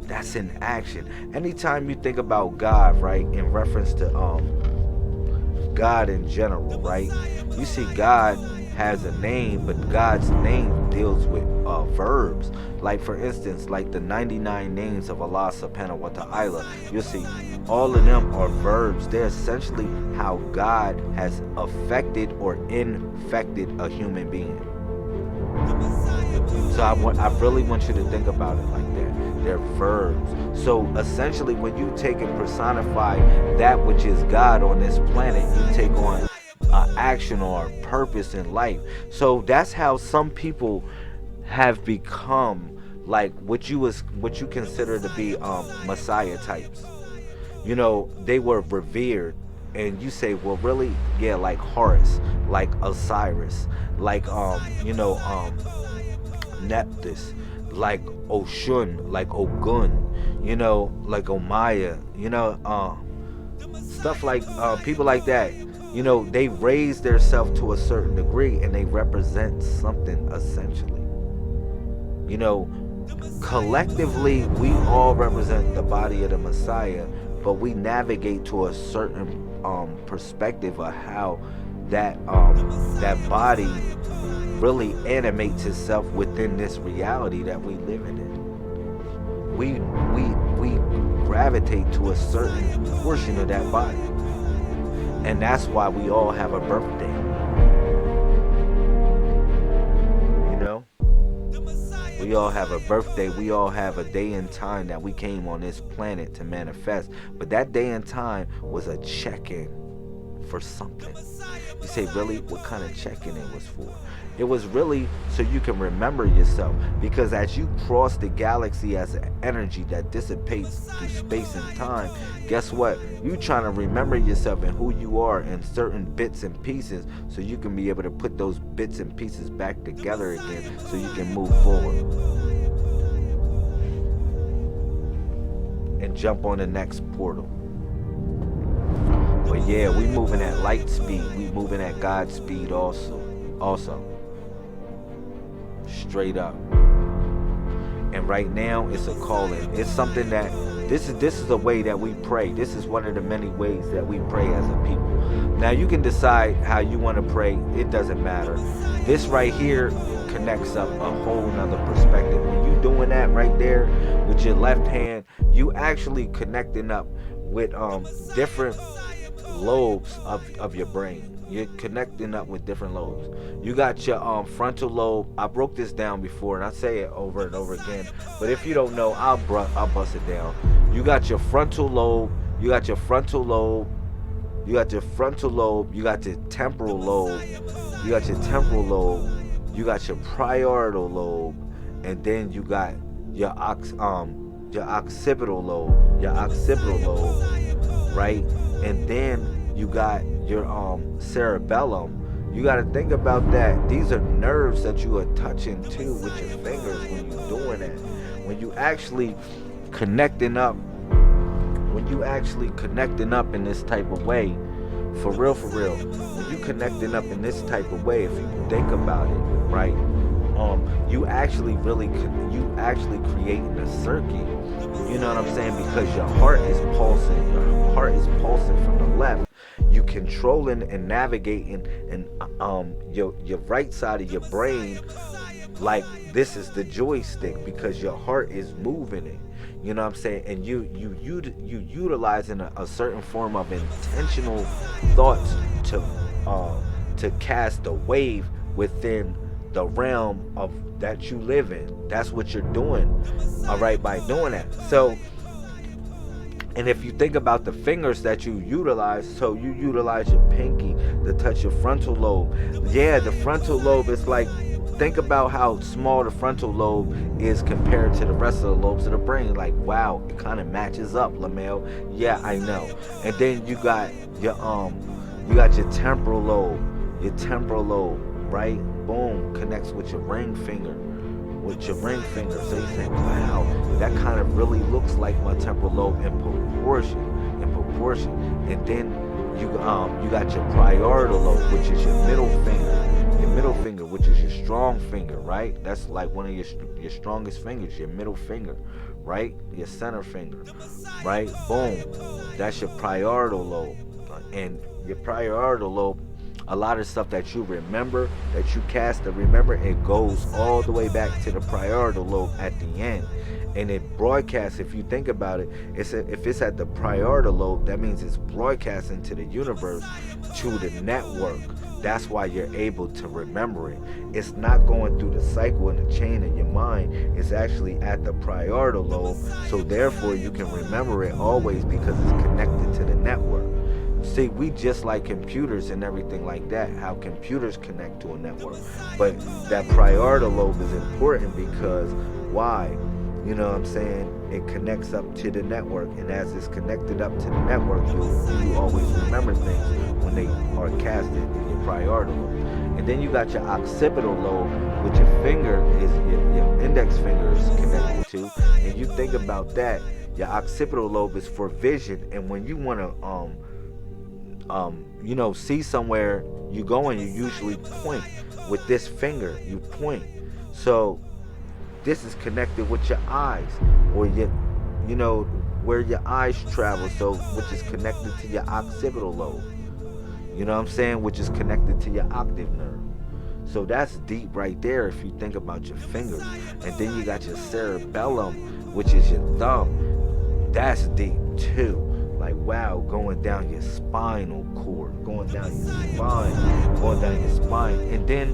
That's in action. Anytime you think about God, right, in reference to God in general, right, you see God has a name, but God's name deals with verbs. Like, for instance, like the 99 names of Allah subhanahu wa ta'ala, you'll see all of them are verbs. They're essentially how God has affected or infected a human being. So I really want you to think about it like that. They're verbs. So essentially, when you take and personify that which is God on this planet, you take on action or purpose in life. So that's how some people have become like what you consider to be Messiah types. They were revered, and you say, well, really? Yeah, like Horus, like Osiris, like Nephthys, like Oshun, like Ogun, like Omaya, stuff like people like that. They raise themselves to a certain degree, and they represent something essentially. Collectively, we all represent the body of the Messiah, but we navigate to a certain perspective of how that body really animates itself within this reality that we live in. We gravitate to a certain portion of that body. And that's why we all have a birthday. We all have a birthday. We all have a day and time that we came on this planet to manifest. But that day and time was a check-in for something. You say, really? What kind of check-in it was for? It was really so you can remember yourself. Because as you cross the galaxy as an energy that dissipates through space and time, guess what? You trying to remember yourself and who you are in certain bits and pieces, so you can be able to put those bits and pieces back together again, so you can move forward and jump on the next portal. But yeah, we moving at light speed. We moving at God speed also. Straight up. And right now, it's a calling. It's something that this is a way that we pray. This is one of the many ways that we pray as a people. Now you can decide how you want to pray. It doesn't matter. This right here connects up a whole nother perspective. When you doing that right there with your left hand, you actually connecting up with different lobes of your brain. You're connecting up with different lobes. You got your frontal lobe. I broke this down before, and I say it over and over again. But if you don't know, I'll bust it down. You got your frontal lobe. You got your frontal lobe. You got your frontal lobe. You got your temporal lobe. You got your temporal lobe. You got your parietal lobe, and then you got your occipital lobe. Your occipital lobe, right? And then you got your cerebellum. You got to think about that. These are nerves that you are touching too with your fingers when you're doing that. When you actually connecting up, in this type of way, for real, when you connecting up in this type of way, if you think about it, right, you actually creating a circuit. You know what I'm saying? Because your heart is pulsing. Your heart is pulsing from the left. You controlling and navigating, and your right side of your brain, like this is the joystick, because your heart is moving it. You know what I'm saying? And you utilizing a certain form of intentional thoughts to cast a wave within the realm of that you live in. That's what you're doing, all right, by doing that. So, and if you think about the fingers that you utilize, so you utilize your pinky to touch your frontal lobe. Yeah, the frontal lobe is like, think about how small the frontal lobe is compared to the rest of the lobes of the brain. Like, wow, it kind of matches up, Lamel. Yeah, I know. And then you got your temporal lobe. Your temporal lobe, right? Boom, connects with your ring finger. So you think, wow, that kind of really looks like my temporal lobe in proportion. And then you got your parietal lobe, which is your middle finger, which is your strong finger, right? That's like one of your strongest fingers, your middle finger, right? Your center finger, right? Boom, that's your parietal lobe. And your parietal lobe, a lot of stuff that you remember, that you cast to remember, it goes all the way back to the parietal lobe at the end. And it broadcasts, if you think about it, if it's at the parietal lobe, that means it's broadcasting to the universe, to the network. That's why you're able to remember it. It's not going through the cycle and the chain in your mind. It's actually at the parietal lobe. So therefore you can remember it always because it's connected to the network. See, we just like computers and everything like that, how computers connect to a network. But that parietal lobe is important because why? You know what I'm saying? It connects up to the network, and as it's connected up to the network, you always remember things when they are casted in your parietal lobe. And then you got your occipital lobe, which your finger is your index finger is connected to. And you think about that, your occipital lobe is for vision. And when you want to see somewhere you go, and you usually point with this finger, you point. So this is connected with your eyes, or where your eyes travel, so which is connected to your occipital lobe. You know what I'm saying? Which is connected to your octave nerve. So that's deep right there if you think about your fingers. And then you got your cerebellum, which is your thumb. That's deep too. Like, wow, going down your spinal cord, going down your spine. And then,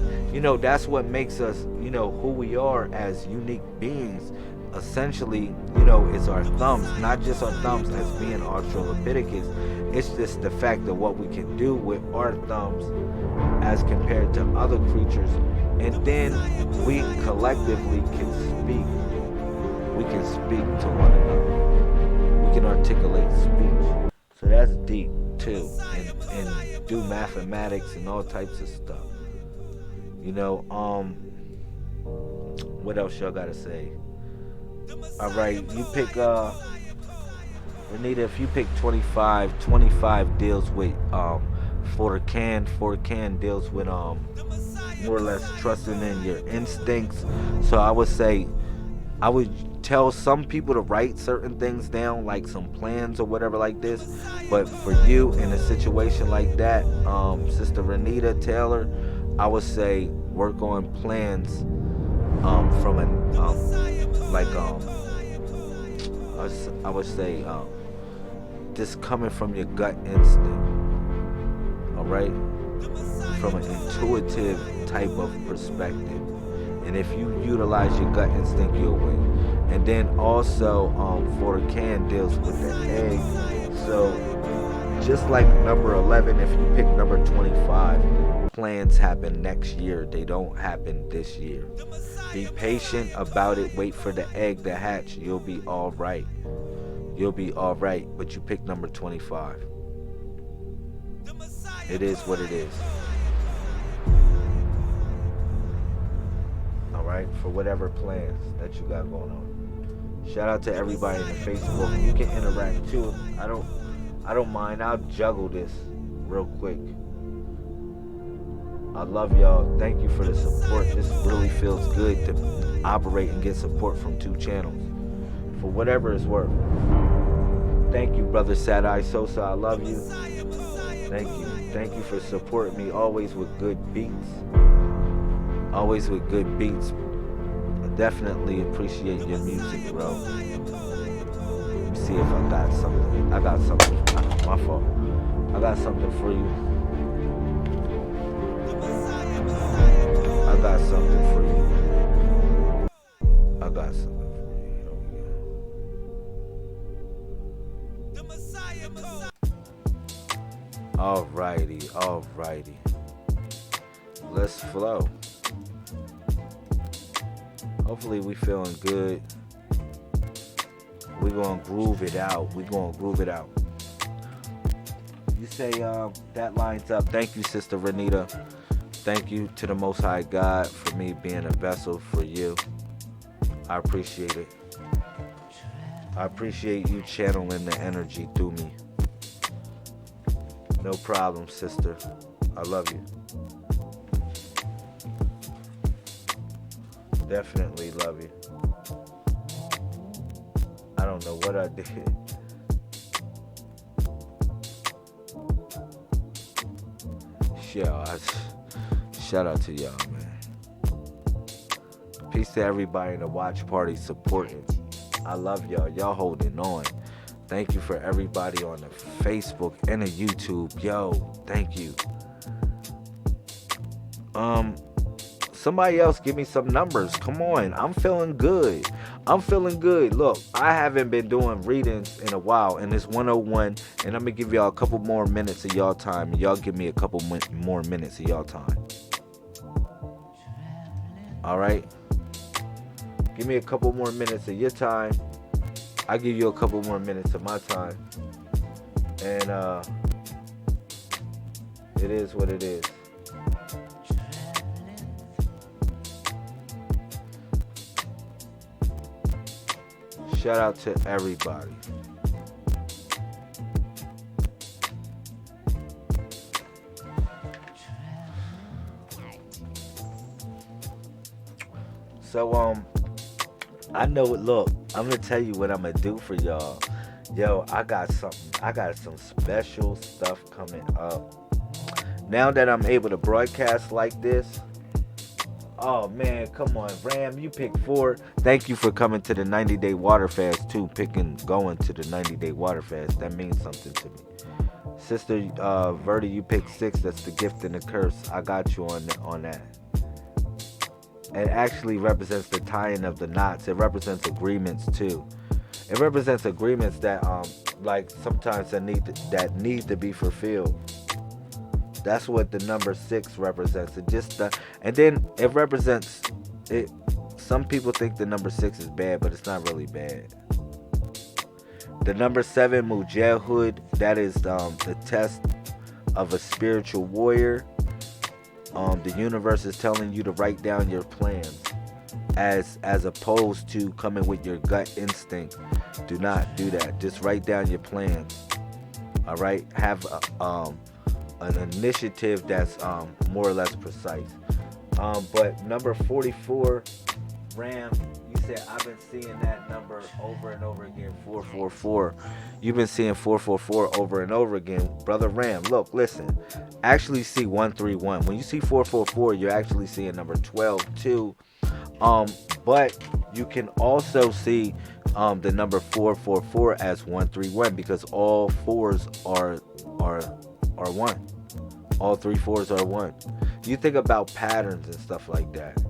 that's what makes us, who we are as unique beings. Essentially, it's our thumbs, not just our thumbs as being Australopithecus. It's just the fact of what we can do with our thumbs as compared to other creatures. And then we collectively can speak. We can speak to one another. We can articulate speech. So that's deep too. And do mathematics and all types of stuff. What else y'all gotta say? Alright, you pick Renita, if you pick 25 deals with Forcan deals with more or less trusting in your instincts. So I would tell some people to write certain things down, like some plans or whatever like this. But for you in a situation like that, Sister Renita Taylor, I would say work on plans I would say this coming from your gut instinct. Alright? from an intuitive type of perspective. And if you utilize your gut instinct, you'll win. And then also, for the can deals with the egg. So just like number 11, if you pick number 25, plans happen next year. They don't happen this year. Be patient about it. Wait for the egg to hatch. You'll be all right. You'll be all right. But you pick number 25. It is what it is. All right, for whatever plans that you got going on. Shout out to everybody in the Facebook. You can interact too. I don't mind. I'll juggle this real quick. I love y'all. Thank you for the support. This really feels good to operate and get support from 2 channels. For whatever it's worth. Thank you, brother Sad Eye Sosa. I love you. Thank you. Thank you for supporting me always with good beats. Always with good beats. I definitely appreciate your music, bro. Let me see if I got something. I got something. My fault. I got something for you. I got something for you. I got something for you. Here we go. Alrighty. Let's flow. Hopefully we feeling good. We're gonna groove it out. You say that lines up. Thank you, Sister Renita. Thank you to the Most High God for me being a vessel for you. I appreciate it. I appreciate you channeling the energy through me. No problem, sister. I love you. Definitely love you. I don't know what I did. Shout out to y'all, man. Peace to everybody in the watch party supporting. I love y'all. Y'all holding on. Thank you for everybody on the Facebook and the YouTube. Yo, thank you. Somebody else give me some numbers. Come on. I'm feeling good. Look, I haven't been doing readings in a while, and it's 101, and I'm going to give y'all a couple more minutes of y'all time, and y'all give me a couple more minutes of y'all time. All right? Give me a couple more minutes of your time. I'll give you a couple more minutes of my time. And it is what it is. Shout out to everybody. So I know it. Look, I'm gonna tell you what I'm gonna do for y'all. Yo, I got some special stuff coming up. Now that I'm able to broadcast like this. Oh man, come on, Ram, you picked 4. Thank you for coming to the 90-day water fast too. Going to the 90-day water fast. That means something to me. Sister Verdi, you picked 6. That's the gift and the curse. I got you on that. It actually represents the tying of the knots. It represents agreements too. It represents agreements that like sometimes that need to be fulfilled. That's what the number 6 represents. And then it represents it. Some people think the number 6 is bad, but it's not really bad. The number 7, Mujahid, that is the test of a spiritual warrior. The universe is telling you to write down your plans, as opposed to coming with your gut instinct. Do not do that. Just write down your plans. All right. Have an initiative that's more or less precise. But number 44, Ram, you said I've been seeing that number over and over again, 444. You've been seeing 444 over and over again. Brother Ram, look, listen. Actually see 131. When you see 444, you're actually seeing number 12 too. But you can also see the number 444 as 131 because all 4s are 1. All 3 4s are 1. You think about patterns and stuff like that.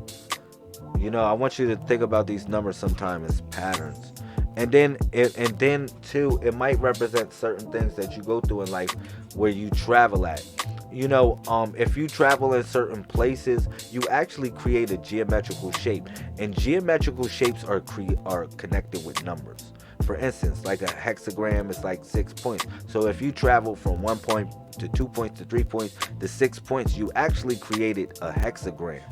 I want you to think about these numbers sometime as patterns. And then too, it might represent certain things that you go through in life where you travel at. If you travel in certain places, you actually create a geometrical shape, and geometrical shapes are connected with numbers. For instance, like a hexagram is like 6 points. So if you travel from 1 point to 2 points to 3 points to 6 points, you actually created a hexagram.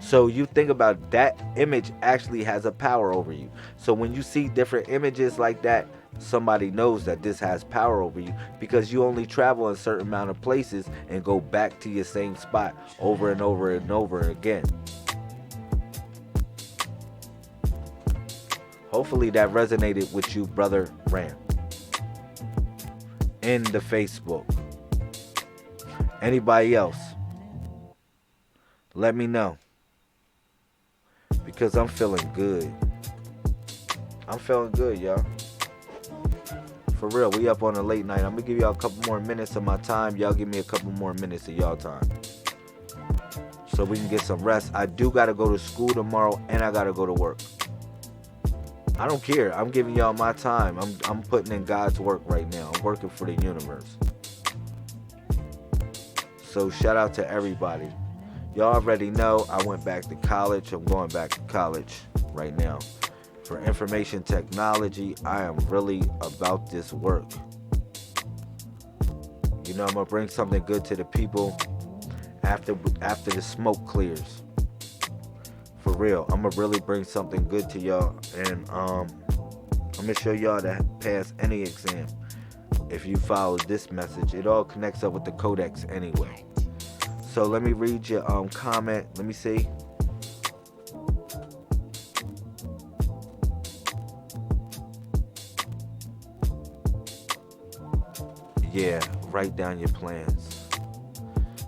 So you think about that image actually has a power over you. So when you see different images like that, somebody knows that this has power over you, because you only travel a certain amount of places and go back to your same spot over and over and over again. Hopefully that resonated with you, Brother Ram. In the Facebook. Anybody else? Let me know. Because I'm feeling good. I'm feeling good, y'all. For real, we up on a late night. I'm going to give y'all a couple more minutes of my time. Y'all give me a couple more minutes of y'all time, so we can get some rest. I do got to go to school tomorrow, and I got to go to work. I don't care. I'm giving y'all my time. I'm putting in God's work right now. I'm working for the universe. So shout out to everybody. Y'all already know I went back to college. I'm going back to college right now. For information technology, I am really about this work. I'm going to bring something good to the people after the smoke clears. For real, I'm going to really bring something good to y'all. And I'm going to show y'all to pass any exam if you follow this message. It all connects up with the codex anyway. So let me read your comment. Let me see. Yeah, write down your plans.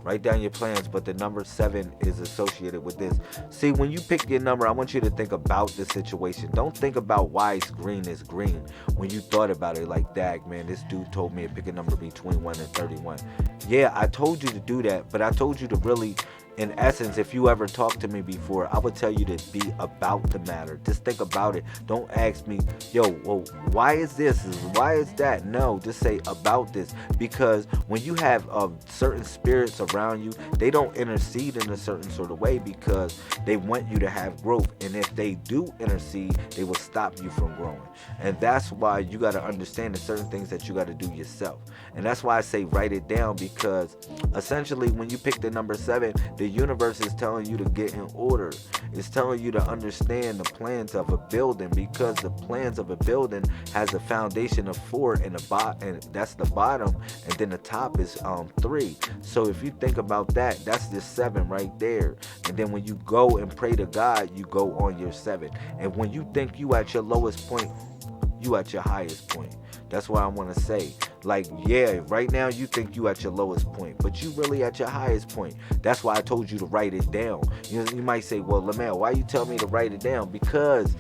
Write down your plans, but the number 7 is associated with this. See, when you pick your number, I want you to think about the situation. Don't think about why it's green is green. When you thought about it, like, dag, man, this dude told me to pick a number between 1 and 31. Yeah, I told you to do that, but I told you to really, in essence, if you ever talked to me before, I would tell you to be about the matter. Just think about it. Don't ask me, yo, well, why is this? Why is that? No, just say about this. Because when you have certain spirits around you, they don't intercede in a certain sort of way because they want you to have growth. And if they do intercede, they will stop you from growing. And that's why you got to understand the certain things that you got to do yourself. And that's why I say write it down, because essentially when you pick the number 7, the universe is telling you to get in order. It's telling you to understand the plans of a building, because the plans of a building has a foundation of 4 and that's the bottom, and then the top is 3. So if you think about that, that's the 7 right there. And then when you go and pray to God, you go on your 7. And when you think you at your lowest point, you at your highest point. That's what I want to say. Like, yeah, right now you think you at your lowest point, but you really at your highest point. That's why I told you to write it down. You might say, well, Lamel, why you tell me to write it down? Because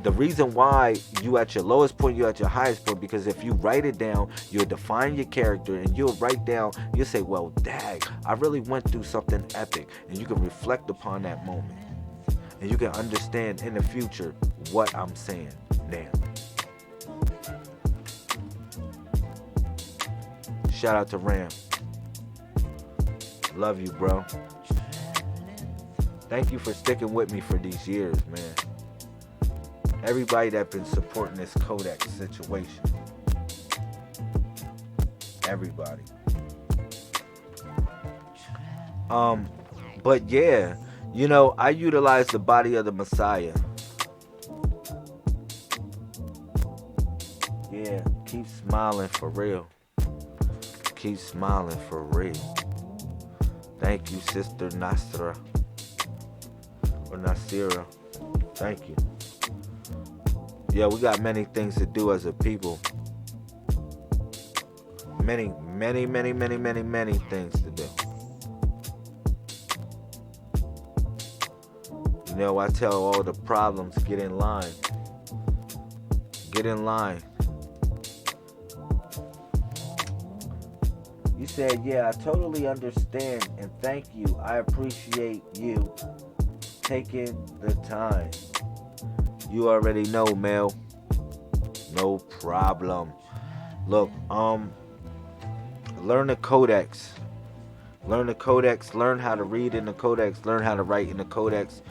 the reason why you at your lowest point, you at your highest point, because if you write it down, you'll define your character, and you'll write down, you'll say, well, dag, I really went through something epic, and you can reflect upon that moment, and you can understand in the future what I'm saying now. Shout out to Ram. Love you, bro. Thank you for sticking with me for these years, man. Everybody that been supporting this Codex situation. Everybody. But yeah, I utilize the body of the Messiah. Yeah, keep smiling for real. Keep smiling for real. Thank you, Sister Nasra. Or Nasira. Thank you. Yeah, we got many things to do as a people. Many, many, many, many, many, many things to do. I tell all the problems, get in line. Get in line. You said, yeah, I totally understand and thank you. I appreciate you taking the time. You already know, Mel. No problem. Look, learn the codex. Learn the codex. Learn how to read in the codex. Learn how to write in the codex.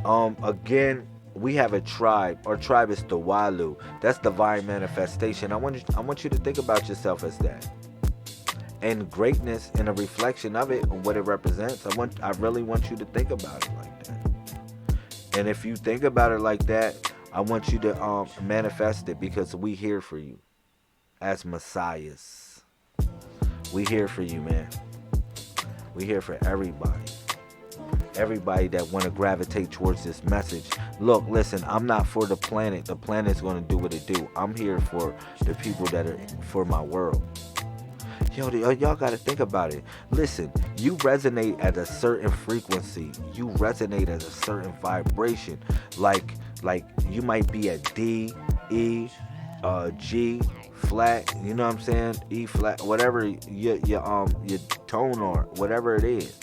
Again, we have a tribe. Our tribe is the Walu. That's divine manifestation. I want you to think about yourself as that. And greatness and a reflection of it, what it represents. I really want you to think about it like that. And if you think about it like that, I want you to manifest it, because we here for you as messiahs. We here for you, man. We here for everybody. Everybody that want to gravitate towards this message. Look, listen, I'm not for the planet. The planet's going to do what it do. I'm here for the people that are for my world. Yo, y'all got to think about it. Listen, you resonate at a certain frequency. You resonate at a certain vibration. Like you might be at D, E, G flat. You know what I'm saying? E flat, whatever your tone or whatever it is.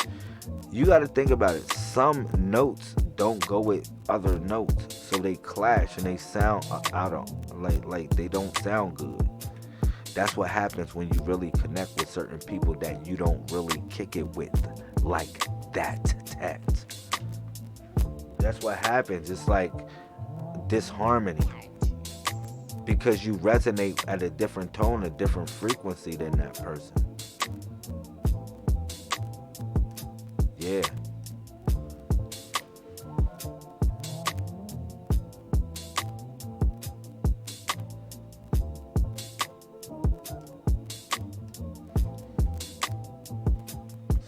You got to think about it. Some notes don't go with other notes, so they clash and they sound out of like they don't sound good. That's what happens when you really connect with certain people that you don't really kick it with like that. That's what happens. It's like disharmony, because you resonate at a different tone, a different frequency than that person. Yeah.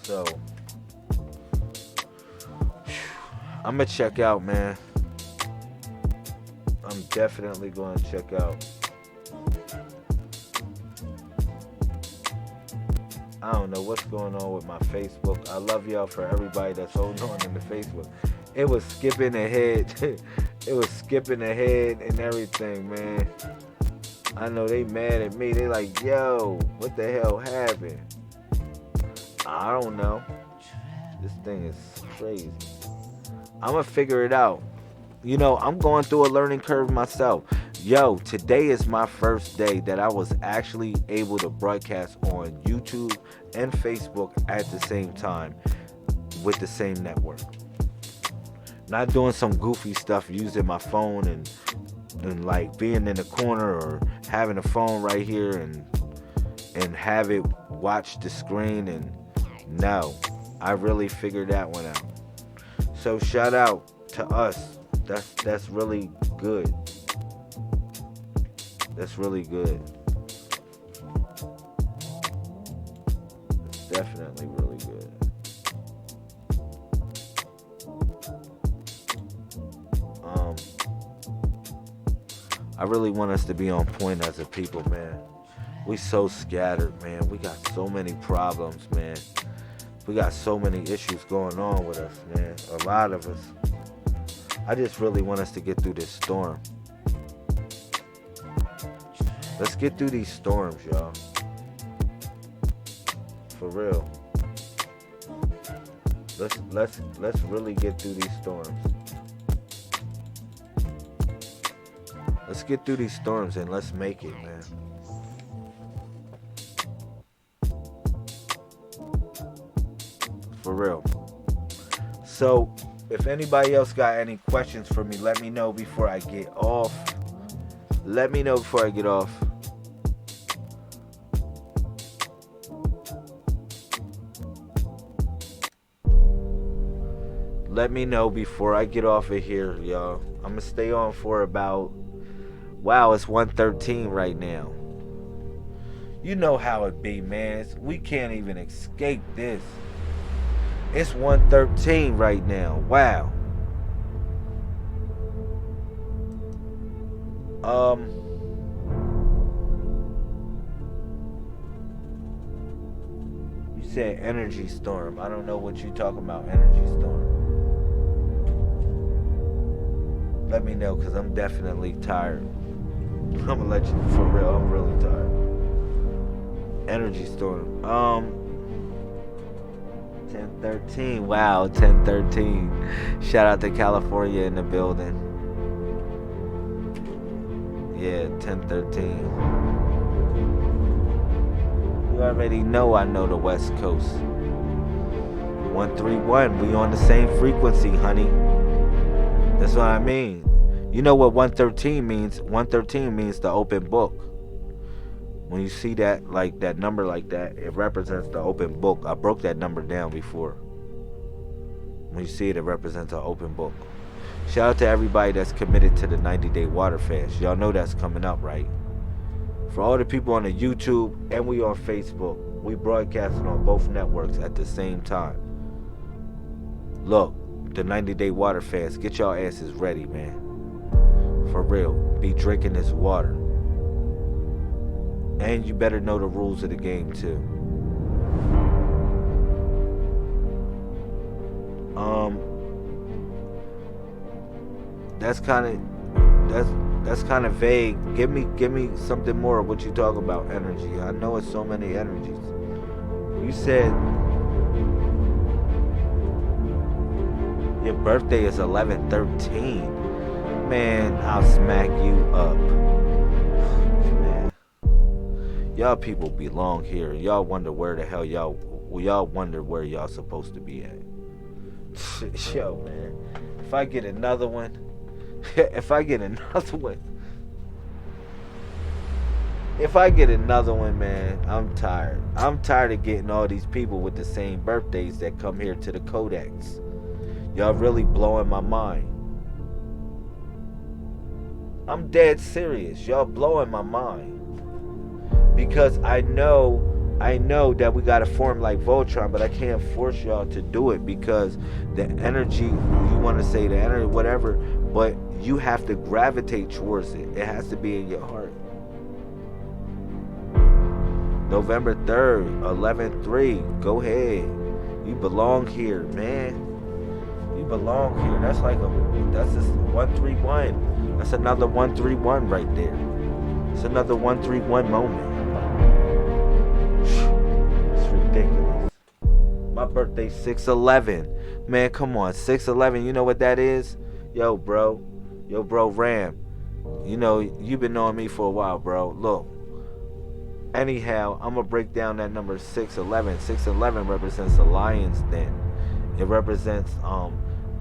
So, I'm gonna check out, man. I'm definitely going to check out. I don't know what's going on with my Facebook. I love y'all for everybody that's holding on in the Facebook. It was skipping ahead. It was skipping ahead and everything, man. I know they mad at me. They like, yo, what the hell happened? I don't know. This thing is crazy. I'm going to figure it out. You know, I'm going through a learning curve myself. Yo, today is my first day that I was actually able to broadcast on YouTube and Facebook at the same time with the same network. Not doing some goofy stuff using my phone and like being in the corner or having a phone right here and have it watch the screen. And no, I really figured that one out. So shout out to us. That's really good. That's really good. It's definitely really good. I really want us to be on point as a people, man. We so scattered, man. We got so many problems, man. We got so many issues going on with us, man. A lot of us. I just really want us to get through this storm. Let's get through these storms, y'all. For real. Let's really get through these storms. Let's get through these storms and let's make it, man. For real. So, if anybody else got any questions for me, let me know before I get off. Let me know before I get off. Let me know before I get off of here, y'all. I'm going to stay on for about... Wow, it's 1:13 right now. You know how it be, man. We can't even escape this. It's 1:13 right now. Wow. You said energy storm. I don't know what you talking about, energy storm. Let me know, because I'm definitely tired. I'm gonna let you, for real, I'm really tired. Energy storm. 1013. Wow, 1013. Shout out to California in the building. Yeah, 1013. You already know I know the West Coast. 131. We on the same frequency, honey. That's what I mean. You know what 113 means? 113 means the open book. When you see that, like that number like that, it represents the open book. I broke that number down before. When you see it, it represents an open book. Shout out to everybody that's committed to the 90-day water fast. Y'all know that's coming up, right? For all the people on the YouTube and we on Facebook, we broadcasting on both networks at the same time. Look, the 90-day water fast. Get y'all asses ready, man. For real. Be drinking this water. And you better know the rules of the game too. That's kind of vague. Give me something more of what you talk about, energy. I know it's so many energies. You said your birthday is 11/13. Man, I'll smack you up. Man. Y'all people belong here. Y'all wonder where the hell y'all wonder where y'all supposed to be at. Yo, man. If I get another one, if I get another one, man, I'm tired. I'm tired of getting all these people with the same birthdays that come here to the Codex. Y'all really blowing my mind. I'm dead serious. Y'all blowing my mind. Because I know that we gotta form like Voltron, but I can't force y'all to do it because the energy, you want to say the energy, whatever, but you have to gravitate towards it. It has to be in your heart. November 3rd, 11/3. Go ahead. You belong here, man. You belong here. That's just 131. That's another 131 right there. It's another 131 moment. It's ridiculous. My birthday's 6/11. Man, come on. 6/11, you know what that is? Yo, bro, Ram. You know, you've been knowing me for a while, bro. Look. Anyhow, I'm going to break down that number 6/11. 6/11 represents the lion's den. It represents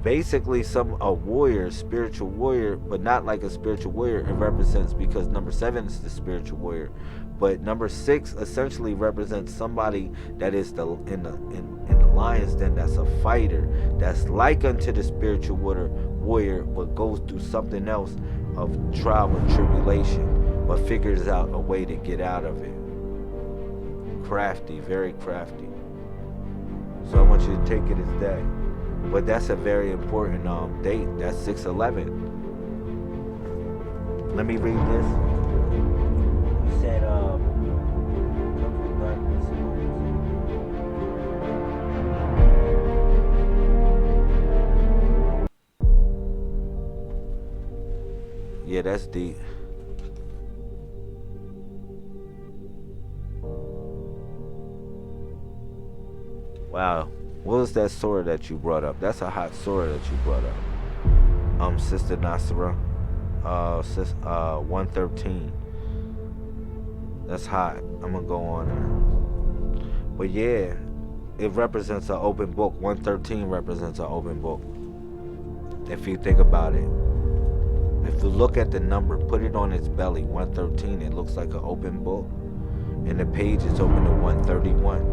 basically a warrior, spiritual warrior, but not like a spiritual warrior. It represents, because number 7 is the spiritual warrior, but number 6 essentially represents somebody that is in the lion's den, that's a fighter, that's like unto the spiritual warrior, but goes through something else of trial and tribulation, but figures out a way to get out of it. Crafty, very crafty. So I want you to take it as that. But that's a very important date. That's 6/11. Let me read this. You said yeah, that's deep. Wow. What was that sword that you brought up? That's a hot sword that you brought up. Sister Nasra. 113. That's hot. I'm gonna go on there. But yeah, it represents an open book. 113 represents an open book. If you think about it. If you look at the number, put it on its belly, 113, it looks like an open book. And the page is open to 131.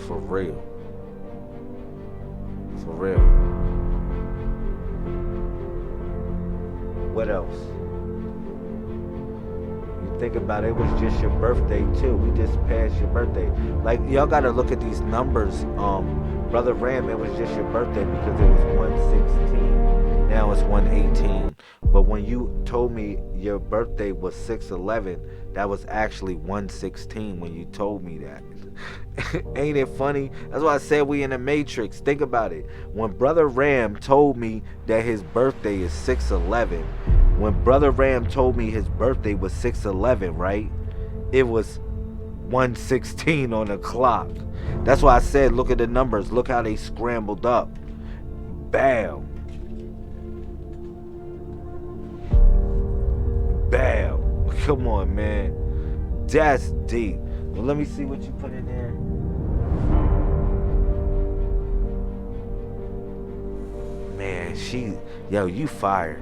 For real. For real. What else? You think about it, it was just your birthday too. We just passed your birthday. Like, y'all gotta look at these numbers. Brother Ram, it was just your birthday because it was 116. Now it's 118. But when you told me your birthday was 6/11, that was actually 116 when you told me that. Ain't it funny? That's why I said we in the Matrix. Think about it. When Brother Ram told me that his birthday is 6/11, When Brother Ram told me his birthday was 6/11, right? It was 1:16 on the clock. That's why I said, look at the numbers. Look how they scrambled up. Bam. Bam. Come on, man. That's deep. Well, let me see what you put in there. Man, yo, you fire.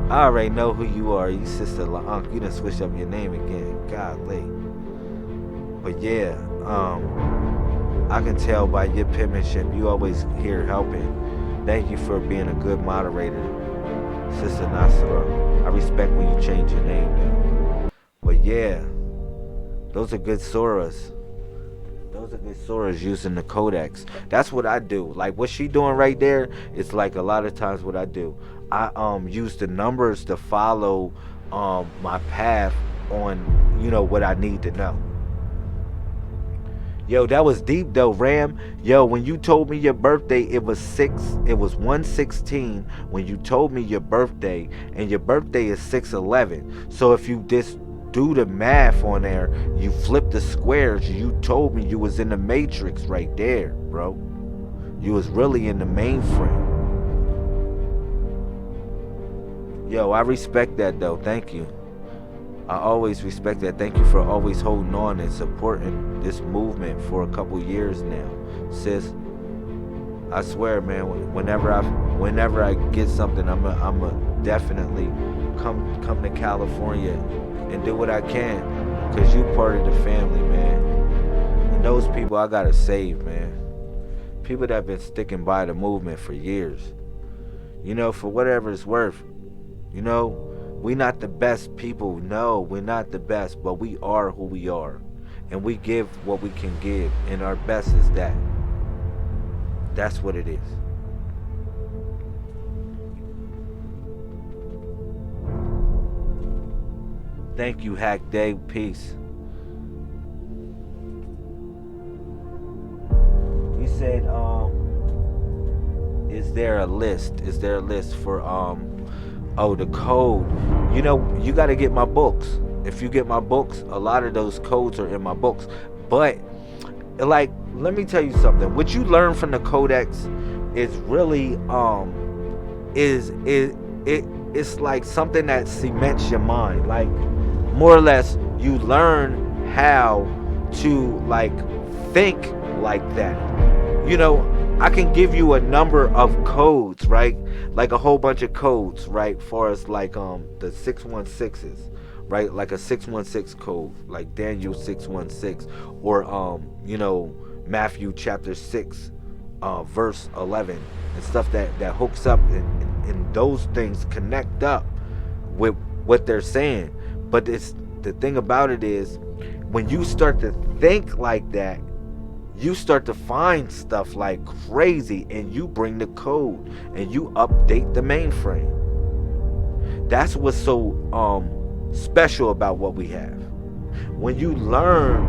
I already know who you are. You Sister LaUnc. You done switched up your name again. Golly. But yeah, I can tell by your penmanship, you always here helping. Thank you for being a good moderator, Sister Nasra. I respect when you change your name now. But yeah, those are good surahs. Those are good surahs using the codex. That's what I do. Like what she doing right there, it's like a lot of times what I do. I use the numbers to follow my path on, what I need to know. Yo, that was deep though, Ram. Yo, when you told me your birthday, it was 1:16 when you told me your birthday, and your birthday is 6/11. So if you just do the math on there, you flip the squares, you told me you was in the matrix right there, bro. You was really in the mainframe. Yo, I respect that though. Thank you. I always respect that. Thank you for always holding on and supporting this movement for a couple years now, sis. I swear, man. Whenever I get something, I'm a definitely come to California and do what I can, cause you part of the family, man. And those people I gotta save, man. People that have been sticking by the movement for years. For whatever it's worth. We not the best people. No, we're not the best, but we are who we are. And we give what we can give, and our best is that. That's what it is. Thank you, Hack Day. Peace. You said, is there a list? Is there a list for, the code? You got to get my books. If you get my books, a lot of those codes are in my books. But, like, let me tell you something. What you learn from the codex is really, it's like something that cements your mind. Like, more or less, you learn how to, like, think like that. I can give you a number of codes, right? Like a whole bunch of codes, right? For us, like the 616s, right? Like a 616 code, like Daniel 616, or Matthew chapter 6, verse 11, and stuff that hooks up, and those things connect up with what they're saying. But it's the thing about it is, when you start to think like that, you start to find stuff like crazy, and you bring the code and you update the mainframe. That's what's so special about what we have. When you learn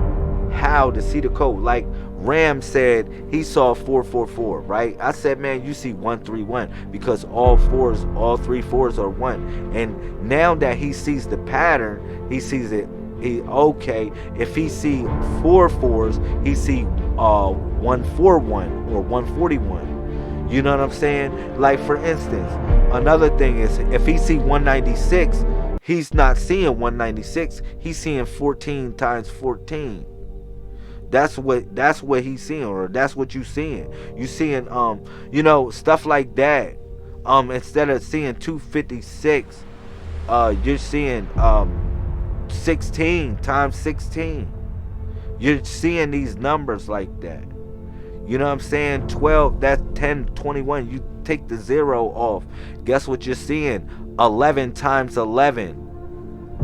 how to see the code, like Ram said he saw 444, right? I said, man, you see 131, because all three fours are one. And now that he sees the pattern, he sees it. If he see 4 4s, he see 141 or 141. You know what I'm saying? Like, for instance, another thing is, if he see 196, he's not seeing 196. He's seeing 14 times 14. That's what he's seeing, or that's what you seeing. You seeing stuff like that. Instead of seeing 256, you're seeing 16 times 16. You're seeing these numbers like that. You know what I'm saying? 12, that's 10, 21. You take the 0 off. Guess what you're seeing? 11 times 11.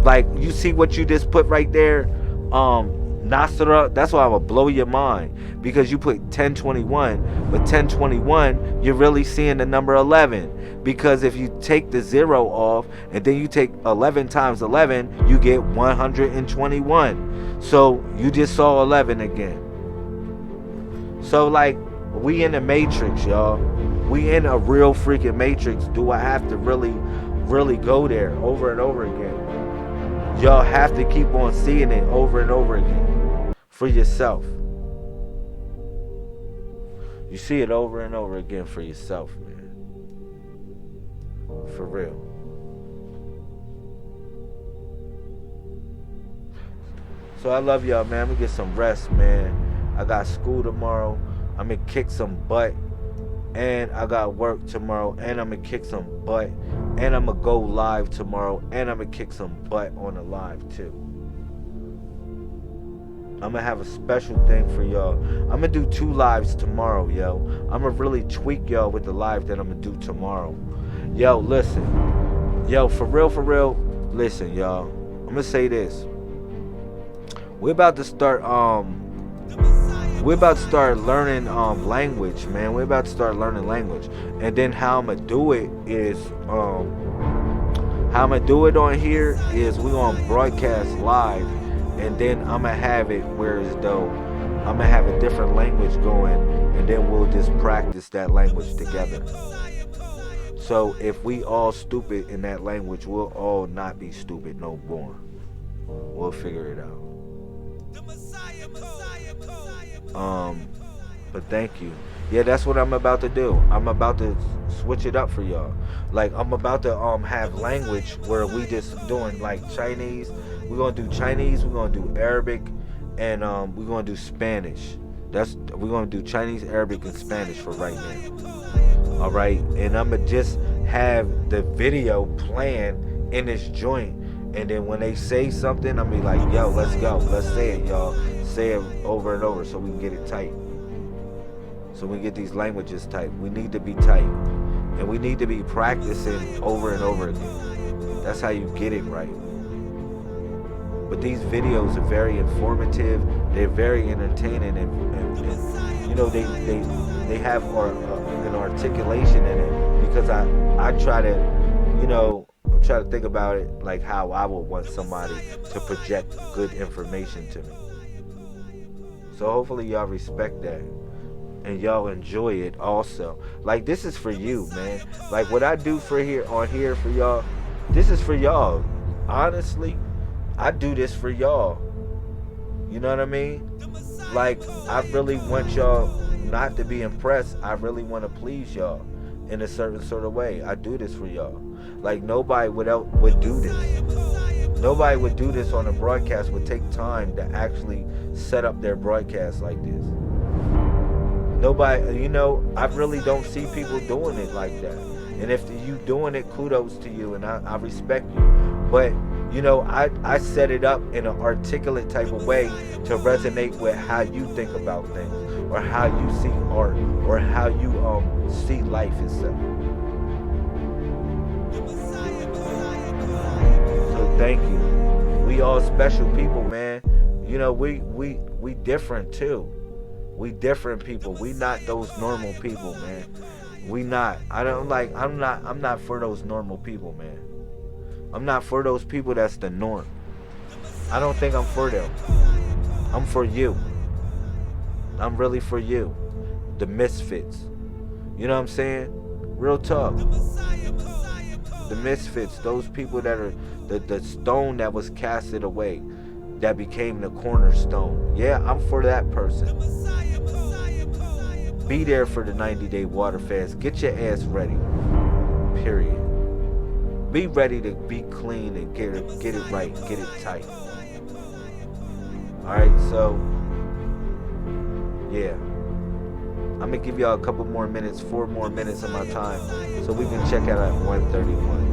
Like, you see what you just put right there? Nasra, that's why I'm gonna blow your mind, because you put 1021, but 1021, you're really seeing the number 11, because if you take the 0 off and then you take 11 times 11, you get 121. So you just saw 11 again. So, like, we in the matrix, y'all. We in a real freaking matrix. Do I have to really really go there over and over again. Y'all have to keep on seeing it over and over again for yourself. You see it over and over again for yourself, man. For real. So I love y'all, man. I'm gonna get some rest, man. I got school tomorrow. I'm gonna kick some butt. And I got work tomorrow. And I'm gonna kick some butt. And I'm gonna go live tomorrow. And I'm gonna kick some butt on the live too. I'm gonna have a special thing for y'all. I'm gonna do 2 lives tomorrow, yo. I'm gonna really tweak y'all with the live that I'm gonna do tomorrow. Yo, listen. Yo, for real, listen, y'all. I'm gonna say this. We're about to start learning language, man. We're about to start learning language. And then how I'm gonna do it is how I'm gonna do it on here is we're gonna broadcast live, and then I'm gonna have it where as though I'm gonna have a different language going, and then we'll just practice that language together. So if we all stupid in that language, we'll all not be stupid no more. We'll figure it out. But thank you. Yeah, that's what I'm about to do. I'm about to switch it up for y'all. Like, I'm about to have language where we just doing like Chinese. We're gonna do Chinese, we're gonna do Arabic, and we're gonna do Spanish. We're gonna do Chinese, Arabic, and Spanish for right now. Alright? And I'ma just have the video playing in this joint. And then when they say something, I'll be like, yo, let's go. Let's say it, y'all. Say it over and over so we can get it tight. So we get these languages tight. We need to be tight. And we need to be practicing over and over again. That's how you get it right. But these videos are very informative. They're very entertaining. And you know, they have an articulation in it. Because I try to, you know, try to think about it like how I would want somebody to project good information to me. So hopefully y'all respect that and y'all enjoy it also. Like, this is for you, man. Like, what I do for here for y'all, this is for y'all. Honestly, I do this for y'all. You know what I mean? Like, I really want y'all not to be impressed. I really want to please y'all in a certain sort of way. I do this for y'all. Like, nobody would do this. Nobody would do this on a broadcast, would take time to actually set up their broadcast like this. Nobody, you know, I really don't see people doing it like that. And if you doing it, kudos to you, and I respect you. But, you know, I set it up in an articulate type of way to resonate with how you think about things, or how you see art, or how you see life itself. So thank you. We all special people, man. You know, we different too. We different people. We not those normal people, man. We not. I'm not for those normal people, man. I'm not for those people that's the norm. I don't think I'm for them. I'm for you. I'm really for you. The misfits. You know what I'm saying? Real talk. The misfits, those people that are the stone that was casted away, that became the cornerstone. Yeah, I'm for that person. Be there for the 90-day water fast. Get your ass ready. Period. Be ready to be clean and get it right, get it tight. Alright, so yeah. I'm gonna give y'all a couple more minutes, 4 more minutes of my time, so we can check out at 131.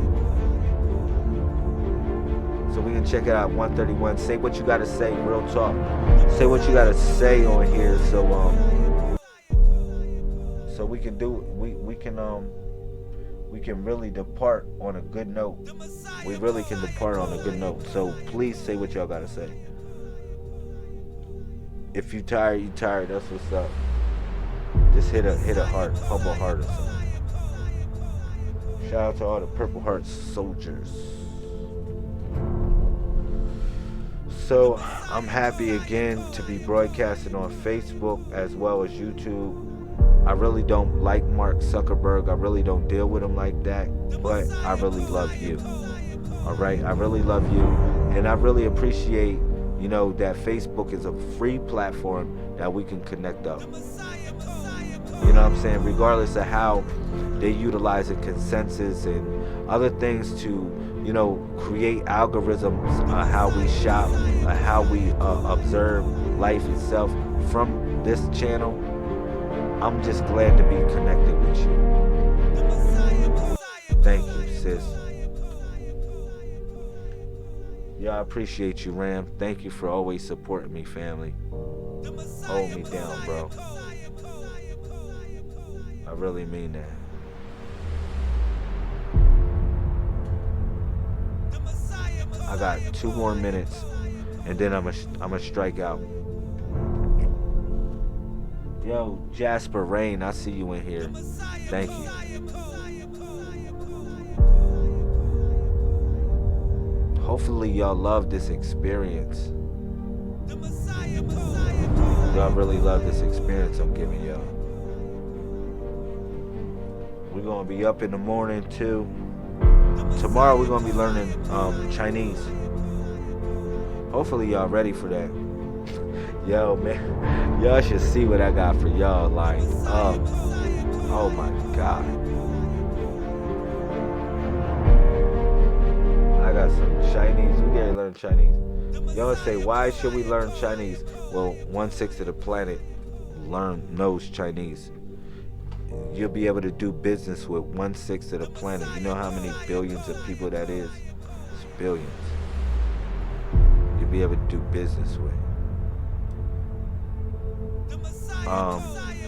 So we can check it out 131. Say what you gotta say, real talk. Say what you gotta say on here, so we can do we can really depart on a good note. We really can depart on a good note. So please say what y'all gotta say. If you tired, you tired. That's what's up. Just hit a heart, pump a heart or something. Shout out to all the Purple Heart soldiers. So I'm happy again to be broadcasting on Facebook as well as YouTube. I really don't like Mark Zuckerberg. I really don't deal with him like that. But I really love you. All right? I really love you. And I really appreciate, you know, that Facebook is a free platform that we can connect up. You know what I'm saying? Regardless of how they utilize consensus and other things to, you know, create algorithms on how we shop, on how we observe life itself from this channel. I'm just glad to be connected with you. Thank you, sis. Yeah, I appreciate you, Ram. Thank you for always supporting me, family. Hold me down, bro. I really mean that. I got 2 more minutes, and then I'm a strike out. Yo, Jasper Rain, I see you in here. Thank you. Hopefully y'all love this experience. Y'all really love this experience I'm giving y'all. We're gonna be up in the morning too. Tomorrow we're gonna be learning Chinese. Hopefully y'all ready for that. Yo, man, y'all should see what I got for y'all lined up. Oh my God. I got some Chinese. We gotta learn Chinese. Y'all say, why should we learn Chinese? Well, 1/6 of the planet knows Chinese. You'll be able to do business with 1/6 of the planet. You know how many billions of people that is? It's billions. You'll be able to do business with.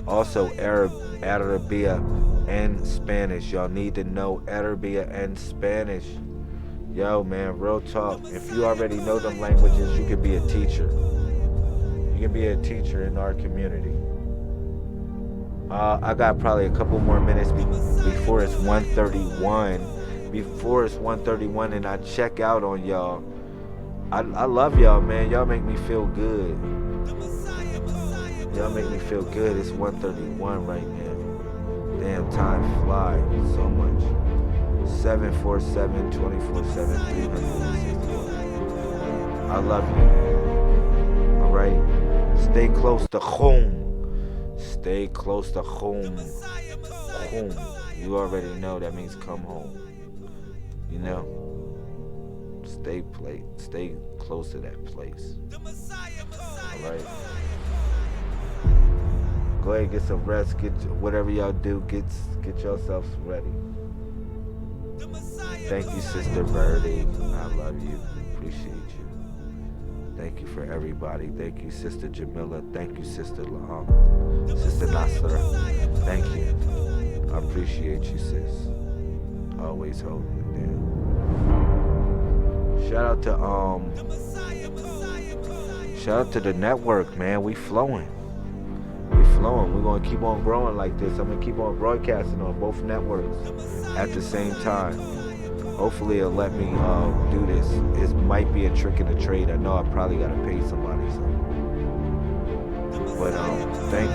Also Arabia and Spanish. Y'all need to know Arabia and Spanish. Yo, man, real talk. If you already know them languages, you can be a teacher. You can be a teacher in our community. I got probably a couple more minutes before it's 1:31. Before it's 1:31 and I check out on y'all. I love y'all, man. Y'all make me feel good. Y'all make me feel good. It's 1:31 right now. Damn, time flies so much. 747-24/7, 361. I love you. All right? Stay close to home. Stay close to home. Home. You already know that means come home. You know? Stay close to that place. All right? Go ahead and get some rest. Get whatever y'all do. Get yourselves ready. Thank you, Sister Birdie. I love you. Appreciate you. Thank you for everybody. Thank you, Sister Jamila. Thank you, Sister Sister Nasra. Thank you. I appreciate you, sis. Always holding it down. Shout out to the network, man. We flowing. We're going to keep on growing like this. I'm going to keep on broadcasting on both networks at the same time. Hopefully it'll let me do this. It might be a trick in the trade. I know I probably got to pay somebody something. But thank